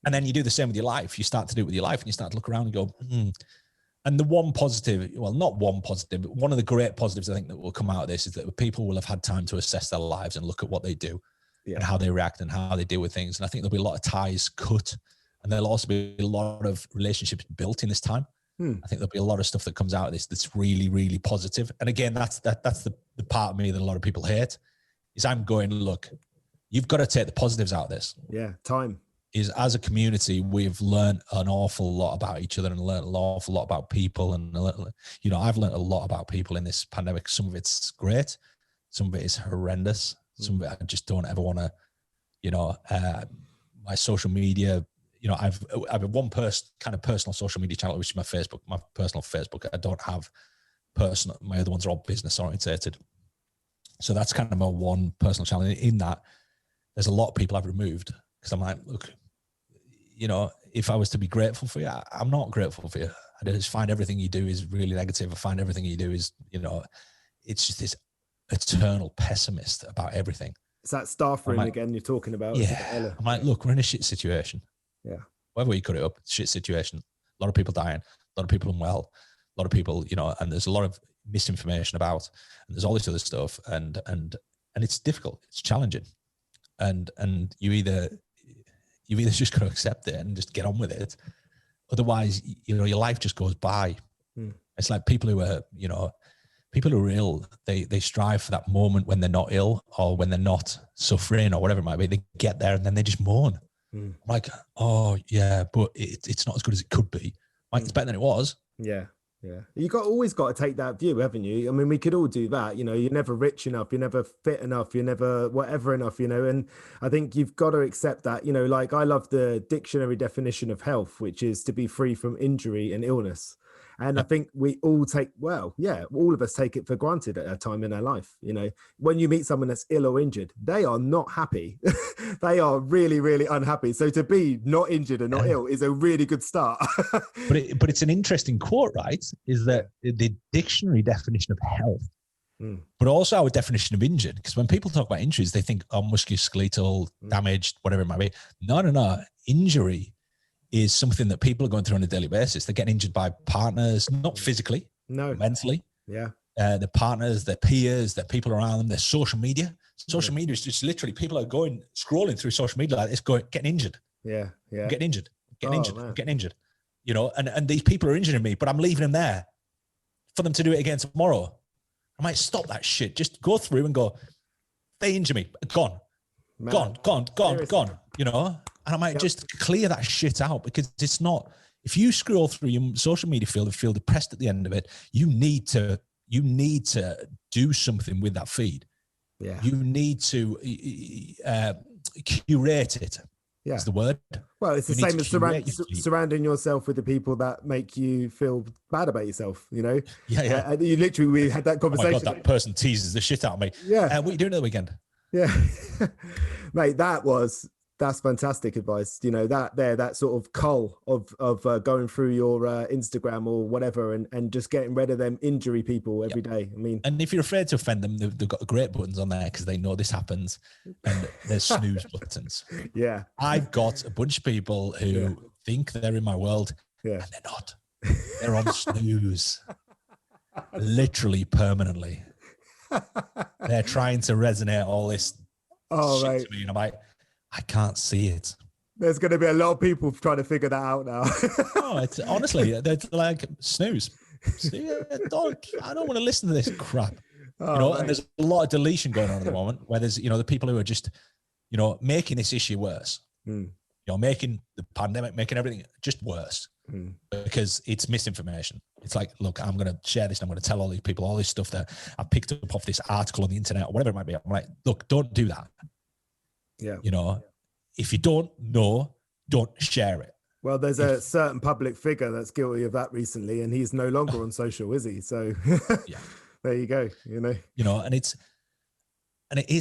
then you do the same with your life. You start to do it with your life, and you start to look around and go, And the one positive, well, not one positive, but one of the great positives I think that will come out of this is that people will have had time to assess their lives and look at what they do and how they react and how they deal with things. And I think there'll be a lot of ties cut, and there'll also be a lot of relationships built in this time. I think there'll be a lot of stuff that comes out of this that's really, really positive. And again, that's the part of me that a lot of people hate is I'm going, look, you've got to take the positives out of this. Yeah, time. Is as a community, we've learned an awful lot about each other and learned an awful lot about people. And, you know, I've learned a lot about people in this pandemic. Some of it's great. Some of it is horrendous. Some of it I just don't ever want to, you know, my social media, you know, I've one kind of personal social media channel, which is my personal Facebook. I don't have personal, my other ones are all business orientated. So that's kind of my one personal channel. In that, there's a lot of people I've removed because I'm like, look, you know, if I was to be grateful for you, I'm not grateful for you. I just find everything you do is really negative. I find everything you do is, you know, it's just this eternal pessimist about everything. It's that staff room again you're talking about. Yeah. I'm like, look, we're in a shit situation. Yeah. Whatever you cut it up, shit situation. A lot of people dying, a lot of people unwell, a lot of people, you know, and there's a lot of misinformation about, and there's all this other stuff, and it's difficult, it's challenging, and you either just got to accept it and just get on with it, otherwise, you know, your life just goes by. It's like people who are, you know, people who are ill, they strive for that moment when they're not ill or when they're not suffering or whatever it might be. They get there and then they just mourn. Like, oh yeah, but it's not as good as it could be. Like, it's better than it was. Yeah. You always got to take that view, haven't you? I mean, we could all do that. You know, you're never rich enough, you're never fit enough, you're never whatever enough, you know. And I think you've got to accept that. You know, like I love the dictionary definition of health, which is to be free from injury and illness. And I think we all all of us take it for granted at a time in our life. You know, when you meet someone that's ill or injured, they are not happy. They are really, really unhappy. So to be not injured and not ill is a really good start. But it's an interesting quote, right? Is that the dictionary definition of health, but also our definition of injured? Because when people talk about injuries, they think, oh, musculoskeletal, damaged, whatever it might be. No. Injury is something that people are going through on a daily basis. They're getting injured by partners, not physically, mentally. Yeah. Their partners, their peers, their people around them, their social media. Social media is just literally people are scrolling through social media like this, getting injured. Yeah. Getting injured. Getting injured. You know, and these people are injuring me, but I'm leaving them there for them to do it again tomorrow. I might stop that shit. Just go through and go, they injure me. Gone. You know? And I might just clear that shit out, because it's not, if you scroll through your social media field and feel depressed at the end of it, you need to do something with that feed. Yeah. You need to curate it. Yeah. Is the word. Well, it's the same as surrounding yourself with the people that make you feel bad about yourself, you know? Yeah. We had that conversation. Oh my God, that person teases the shit out of me. Yeah. What are you doing at the weekend? Yeah. Mate, that's fantastic advice. You know, that sort of cull of going through your Instagram or whatever and just getting rid of them injury people every day. I mean, and if you're afraid to offend them, they've got great buttons on there because they know this happens, and there's snooze buttons. Yeah. I've got a bunch of people who think they're in my world, and they're not. They're on snooze, literally permanently. They're trying to resonate all this shit to me, and I'm like, I can't see it. There's going to be a lot of people trying to figure that out now. No, it's honestly, they're like, snooze. I don't want to listen to this crap. And there's a lot of deletion going on at the moment, where there's, you know, the people who are just, you know, making this issue worse. You know, making the pandemic, making everything just worse because it's misinformation. It's like, look, I'm going to share this and I'm going to tell all these people all this stuff that I picked up off this article on the internet or whatever it might be. I'm like, look, don't do that. Yeah. You know, if you don't know, don't share it. Well, there's a certain public figure that's guilty of that recently, and he's no longer on social, is he? So yeah, there you go. And it's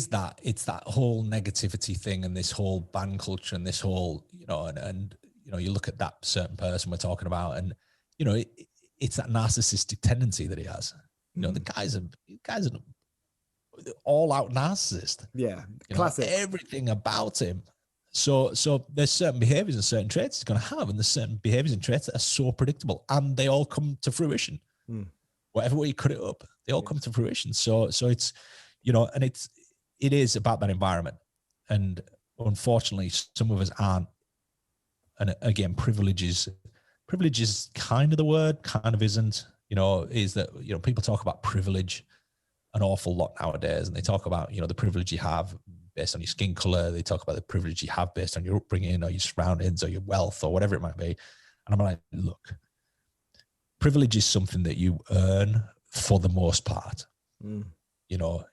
that whole negativity thing, and this whole ban culture, and this whole, and you look at that certain person we're talking about, and it's that narcissistic tendency that he has. The guy's an all-out narcissist. Yeah, classic. Everything about him. So there's certain behaviors and certain traits he's going to have, and there's certain behaviors and traits that are so predictable, and they all come to fruition. Whatever way you cut it up, they all come to fruition. So it's, and it is about that environment. And unfortunately, some of us aren't. And again, privilege is kind of the word, kind of isn't. Is that, people talk about privilege an awful lot nowadays, and they talk about, the privilege you have based on your skin color. They talk about the privilege you have based on your upbringing or your surroundings or your wealth or whatever it might be. And I'm like, look, privilege is something that you earn for the most part.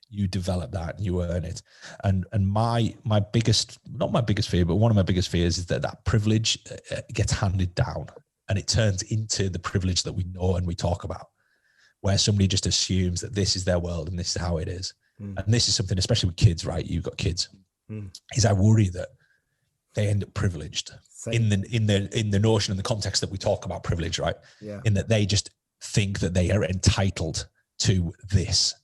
You develop that and you earn it. And my biggest, not my biggest fear, but one of my biggest fears is that privilege gets handed down, and it turns into the privilege that we know and we talk about, where somebody just assumes that this is their world and this is how it is. And this is something, especially with kids, right? You've got kids. Is I worry that they end up privileged in the notion and the context that we talk about privilege, right? Yeah. In that they just think that they are entitled to this,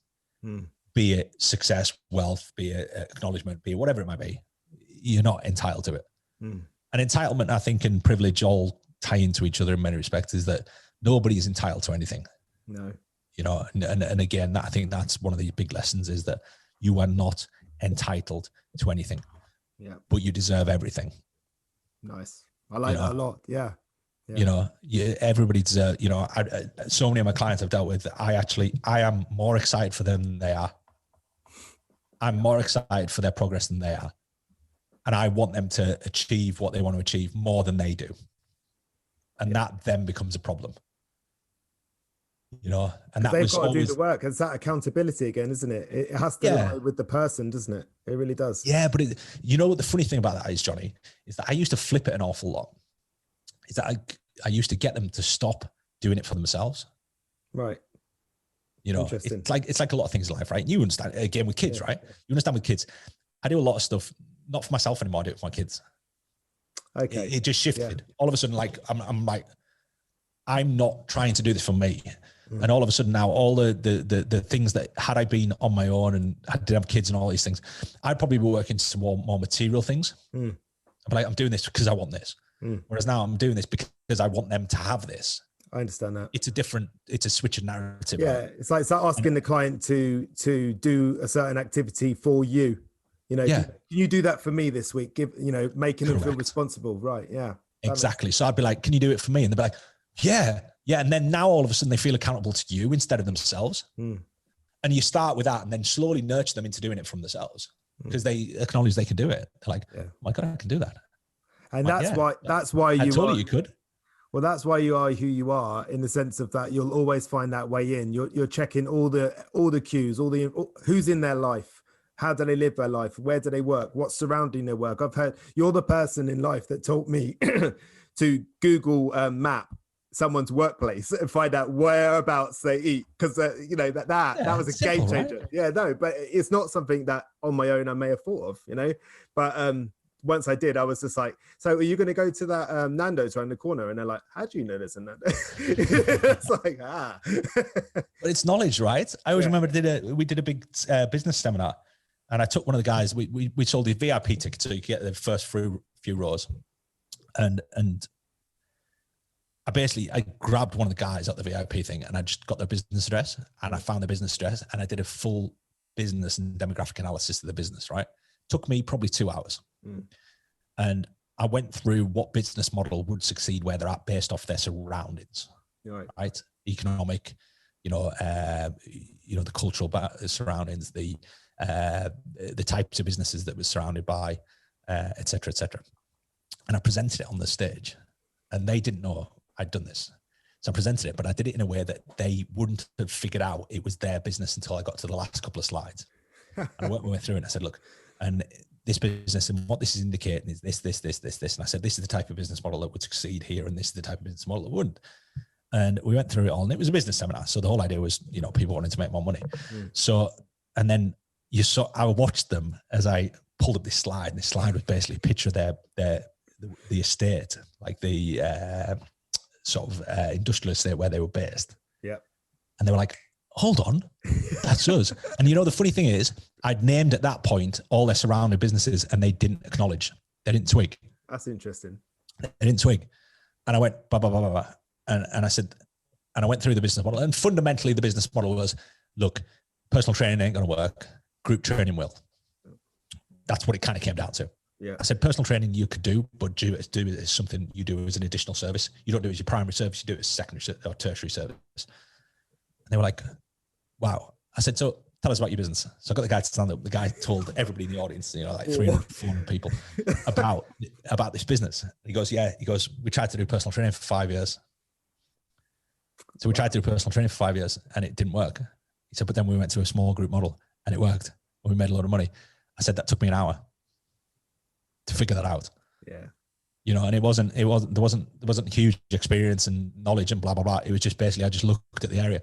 be it success, wealth, be it acknowledgement, be it whatever it might be. You're not entitled to it. And entitlement, I think, and privilege all tie into each other in many respects, is that nobody is entitled to anything. No. And again, I think that's one of the big lessons, is that you are not entitled to anything. Yeah. But you deserve everything. Nice. I like that a lot. Yeah. Everybody deserves, so many of my clients I've dealt with, I am more excited for them than they are. I'm more excited for their progress than they are. And I want them to achieve what they want to achieve more than they do. And that then becomes a problem. And that they've was got to always, do the work. It's that accountability again, isn't it? It has to lie with the person, doesn't it? It really does. Yeah, but what the funny thing about that is, Johnny, is that I used to flip it an awful lot. Is that I used to get them to stop doing it for themselves. Right. It's like a lot of things in life, right? You understand, again, with kids, right? You understand with kids. I do a lot of stuff, not for myself anymore, I do it for my kids. Okay. It just shifted. All of a sudden, like, I'm like, I'm not trying to do this for me. And all of a sudden now, all the things that, had I been on my own and I did have kids and all these things, I'd probably be working to more material things. But like, I'm doing this because I want this. Whereas now I'm doing this because I want them to have this. I understand that. It's a switch of narrative. Yeah. Right? It's like asking the client to do a certain activity for you. Can you do that for me this week? Making them feel responsible. Right. Yeah. Exactly. So I'd be like, can you do it for me? And they'd be like, yeah. And then now all of a sudden they feel accountable to you instead of themselves. And you start with that and then slowly nurture them into doing it from themselves, because they acknowledge they can do it. They're like, oh my God, I can do that. And that's why I told you you could. Well, that's why you are who you are, in the sense of that you'll always find that way in. You're checking all the cues, who's in their life, how do they live their life, where do they work, what's surrounding their work. I've heard you're the person in life that taught me to Google map someone's workplace and find out whereabouts they eat, because that was a game changer. Right? Yeah, no, but it's not something that on my own I may have thought of, but once I did, I was just like, so are you going to go to that Nando's around the corner? And they're like, how do you know there's a Nando's? It's like, But it's knowledge, right? I always remember we did a big business seminar, and I took one of the guys, we sold the VIP ticket so you could get the first few rows. And I grabbed one of the guys at the VIP thing, and I just got their business address, and I found their business address, and I did a full business and demographic analysis of the business, right? Took me probably 2 hours. And I went through what business model would succeed where they're at based off their surroundings, right? Economic, the cultural surroundings, the types of businesses that was surrounded by, et cetera, et cetera. And I presented it on the stage, and they didn't know I'd done this. So I presented it, but I did it in a way that they wouldn't have figured out it was their business until I got to the last couple of slides. And I went through it and I said, look, and this business, and what this is indicating is this. And I said, this is the type of business model that would succeed here, and this is the type of business model that wouldn't. And we went through it all, and it was a business seminar. So the whole idea was, you know, people wanted to make more money. So, and then I watched them as I pulled up this slide, and this slide was basically a picture of the estate, like the industrial estate where they were based. Yeah. And they were like, hold on, that's us. And you know, the funny thing is, I'd named at that point all their surrounding businesses, and they didn't acknowledge. They didn't twig. That's interesting. They didn't twig. And I went, blah, blah, blah, blah, blah. And I said, and I went through the business model. And fundamentally, the business model was, look, personal training ain't going to work. Group training will. That's what it kind of came down to. Yeah. I said, personal training you could do, but do it as something you do as an additional service. You don't do it as your primary service. You do it as secondary or tertiary service. And they were like, wow. I said, so tell us about your business. So I got the guy to stand up. The guy told everybody in the audience, you know, like 300, 400 people about this business. He goes, yeah. He goes, we tried to do personal training for 5 years. So we tried to do personal training for 5 years, and it didn't work. He said, but then we went to a small group model, and it worked. And we made a lot of money. I said, that took me an hour to figure that out. Yeah. You know, and there wasn't huge experience and knowledge and blah, blah, blah. It was just basically, I just looked at the area.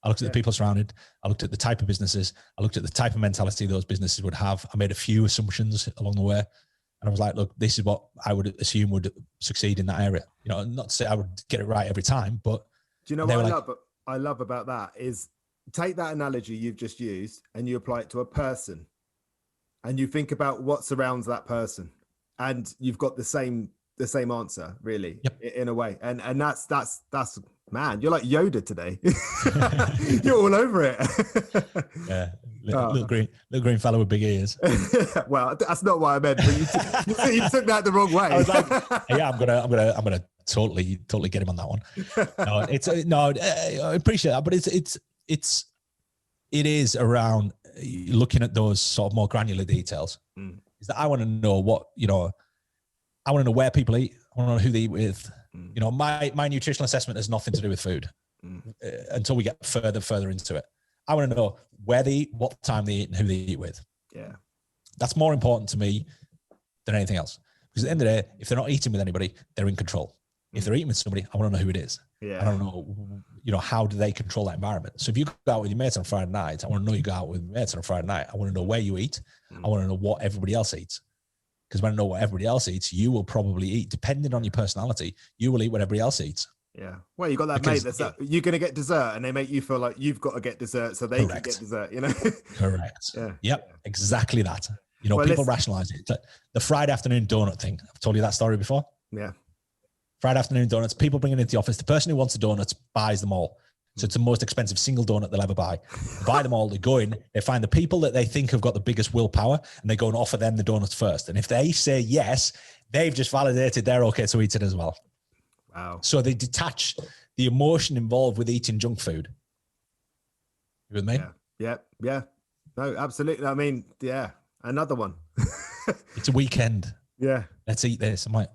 I looked at the people surrounded. I looked at the type of businesses. I looked at the type of mentality those businesses would have. I made a few assumptions along the way. And I was like, look, this is what I would assume would succeed in that area. You know, not to say I would get it right every time, but. Do you know what I love about that is take that analogy you've just used and you apply it to a person, and you think about what surrounds that person, and you've got the same answer, really. Yep. In a way. And that's man, you're like Yoda today. You're all over it. Yeah. Little green fellow with big ears. Well, that's not what I meant, but you took that the wrong way. I was like, yeah, I'm gonna totally get him on that one. No, I appreciate that, but it is around looking at those sort of more granular details. Is that I want to know what, you know, I want to know where people eat. I want to know who they eat with. You know, my nutritional assessment has nothing to do with food until we get further into it. I want to know where they eat, what time they eat, and who they eat with. Yeah. That's more important to me than anything else. Because at the end of the day, if they're not eating with anybody, they're in control. If they're eating with somebody, I want to know who it is. Yeah. I don't know, you know, how do they control that environment? So if you go out with your mates on Friday night, I want to know you go out with your mates on a Friday night. I want to know where you eat. I want to know what everybody else eats. Because when I know what everybody else eats, you will probably eat, depending on your personality, you will eat what everybody else eats. Yeah. Well, you got that mate that's you're going to get dessert, and they make you feel like you've got to get dessert so they can get dessert, you know? Correct. Yeah. Yep. Exactly that. You know, people rationalize it. The Friday afternoon donut thing. I've told you that story before. Yeah. Friday afternoon donuts, people bring it into the office. The person who wants the donuts buys them all. So it's the most expensive single donut they'll ever buy. They buy them all, they go in, they find the people that they think have got the biggest willpower, and they go and offer them the donuts first. And if they say yes, they've just validated they're okay to eat it as well. Wow. So they detach the emotion involved with eating junk food. You with me? Yeah. No, absolutely. I mean, yeah, another one. It's a weekend. Yeah. Let's eat this. I'm like,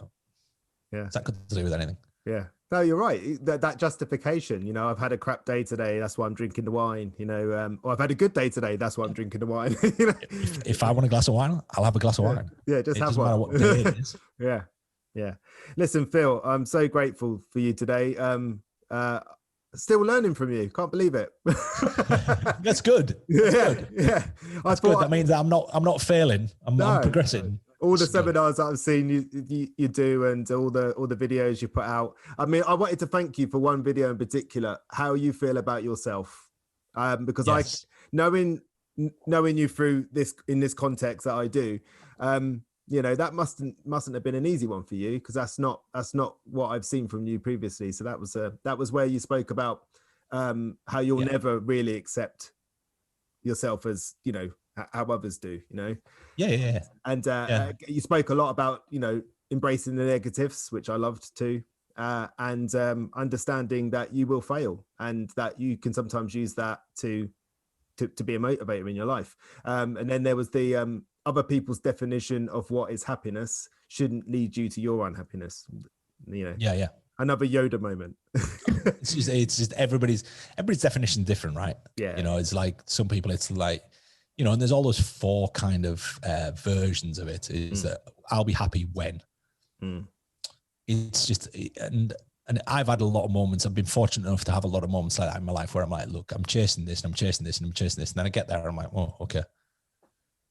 yeah. Is that got to do with anything? Yeah. No, you're right. That justification, you know, I've had a crap day today. That's why I'm drinking the wine, you know, or I've had a good day today. That's why I'm drinking the wine. You know? If I want a glass of wine, I'll have a glass of wine. Yeah, just have one. What day it is. Yeah. Listen, Phil, I'm so grateful for you today. Still learning from you. Can't believe it. That's good. Yeah. That's good. That means that I'm not failing. I'm progressing. All the seminars that I've seen you do, and all the videos you put out. I mean, I wanted to thank you for one video in particular, how you feel about yourself, because yes. knowing you through this in this context that I do, you know, that mustn't have been an easy one for you, because that's not what I've seen from you previously. So that was where you spoke about how you'll never really accept yourself as, you know, how others do, you know. Yeah. And you spoke a lot about, you know, embracing the negatives, which I loved too, and understanding that you will fail, and that you can sometimes use that to be a motivator in your life. And then there was the other people's definition of what is happiness shouldn't lead you to your unhappiness, you know. Yeah. Another Yoda moment. it's just everybody's definition different, right? Yeah. You know, it's like some people, it's like, and there's all those 4 kind of versions of it. Is that I'll be happy when. It's just, and I've had a lot of moments. I've been fortunate enough to have a lot of moments like that in my life where I'm like, look, I'm chasing this and I'm chasing this and I'm chasing this. And then I get there and I'm like, oh, okay.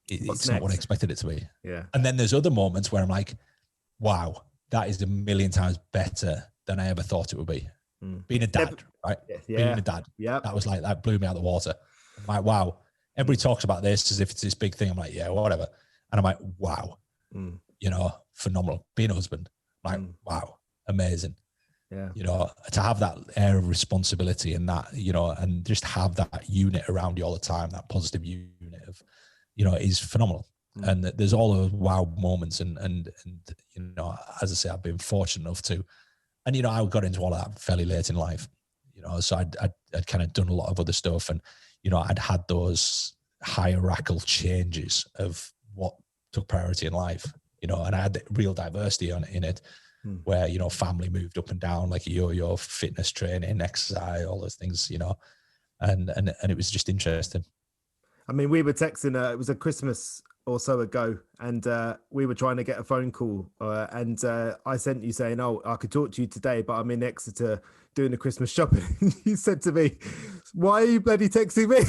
It's not what I expected it to be. Yeah. And then there's other moments where I'm like, wow, that is a million times better than I ever thought it would be. Being a dad, right? Yeah. Being a dad. Yeah. That was like, that blew me out of the water. I'm like, wow. Everybody talks about this as if it's this big thing. I'm like, yeah, whatever. And I'm like, wow, phenomenal. Being a husband, like, wow, amazing. Yeah. To have that air of responsibility and that, and just have that unit around you all the time, that positive unit of, is phenomenal. And there's all those wow moments. And as I say, I've been fortunate enough to, and, I got into all of that fairly late in life, so I'd kind of done a lot of other stuff, and, I'd had those hierarchical changes of what took priority in life, and I had real diversity in it, where, family moved up and down, like your fitness training, exercise, all those things, and it was just interesting. I mean, we were texting, it was a Christmas or so ago, and we were trying to get a phone call, and I sent you saying, oh, I could talk to you today, but I'm in Exeter doing the Christmas shopping. You said to me, why are you bloody texting me?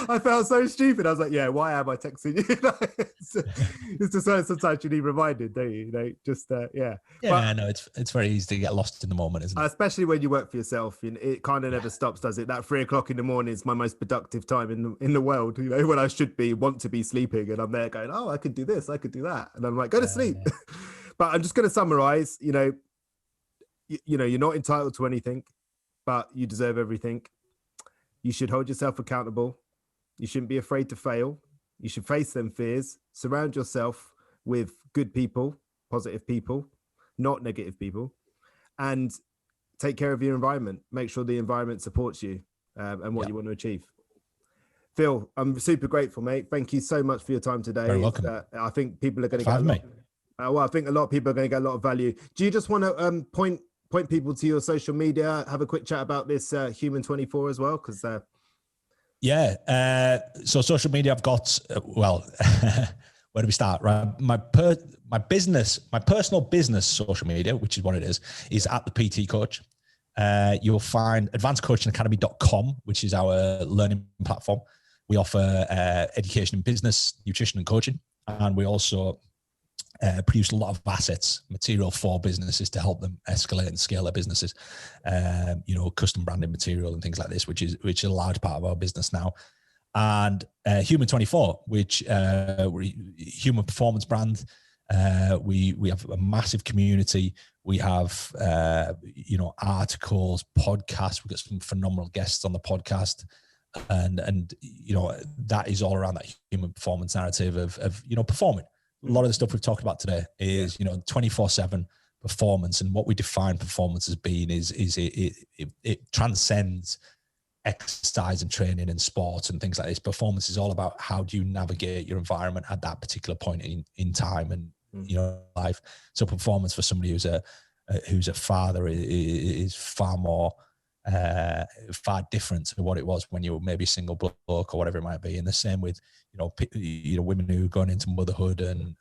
I felt so stupid. I was like, yeah, why am I texting you? It's just sometimes you need reminded, don't you? Just yeah. Yeah, no, it's very easy to get lost in the moment, isn't it? Especially when you work for yourself, it kind of never stops, does it? That 3 o'clock in the morning is my most productive time in the world. When I should want to be sleeping, and I'm there going, oh, I could do this, I could do that, and I'm like, go to sleep. Yeah. But I'm just going to summarize. You're not entitled to anything, but you deserve everything. You should hold yourself accountable. You shouldn't be afraid to fail. You should face them fears. Surround yourself with good people, positive people, not negative people, and take care of your environment. Make sure the environment supports you and what you want to achieve. Phil, I'm super grateful, mate. Thank you so much for your time today. Very welcome. I think people are going to get I think a lot of people are going to get a lot of value. Do you just want to point people to your social media, have a quick chat about this Human 24 as well? Because so social media, I've got where do we start? Right, my personal business social media, which is what it is at the PT Coach. You'll find advancedcoachingacademy.com, which is our learning platform. We offer education in business, nutrition, and coaching, and we also produce a lot of assets, material for businesses to help them escalate and scale their businesses. Custom branded material and things like this, which is a large part of our business now. And Human 24, which human performance brand. We have a massive community. We have articles, podcasts. We've got some phenomenal guests on the podcast, and that is all around that human performance narrative of performing. A lot of the stuff we've talked about today is 24/7 performance, and what we define performance as being is it transcends exercise and training and sport and things like this. Performance is all about how do you navigate your environment at that particular point in time and life. So performance for somebody who's a father is far more far different to what it was when you were maybe single bloke or whatever it might be. And the same with women who are going into motherhood and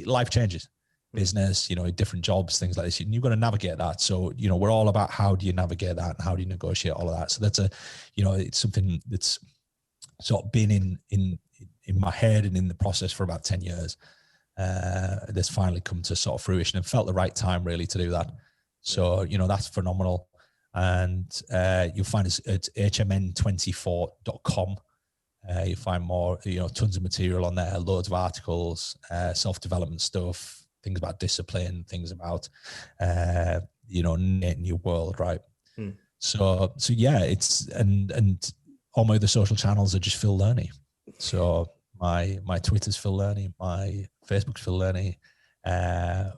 life changes, business, different jobs, things like this. And you've got to navigate that. So we're all about how do you navigate that and how do you negotiate all of that. So that's it's something that's sort of been in my head and in the process for about 10 years. That's finally come to sort of fruition and felt the right time really to do that. So that's phenomenal. And you'll find us at hmn24.com. You'll find more, tons of material on there, loads of articles, self-development stuff, things about discipline, things about, knitting your world, right? So yeah, it's, and all my other social channels are just Phil Learney. So my Twitter's Phil Learney, my Facebook's Phil Learney.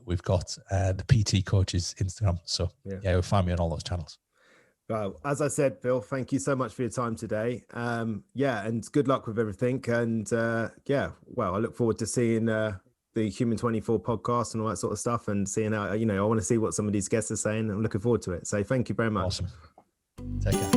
We've got the PT Coach's Instagram. So yeah, you'll find me on all those channels. Well, as I said, Phil, thank you so much for your time today. And good luck with everything. And I look forward to seeing the Human 24 podcast and all that sort of stuff, and seeing how, I want to see what some of these guests are saying. I'm looking forward to it. So thank you very much. Awesome. Take care.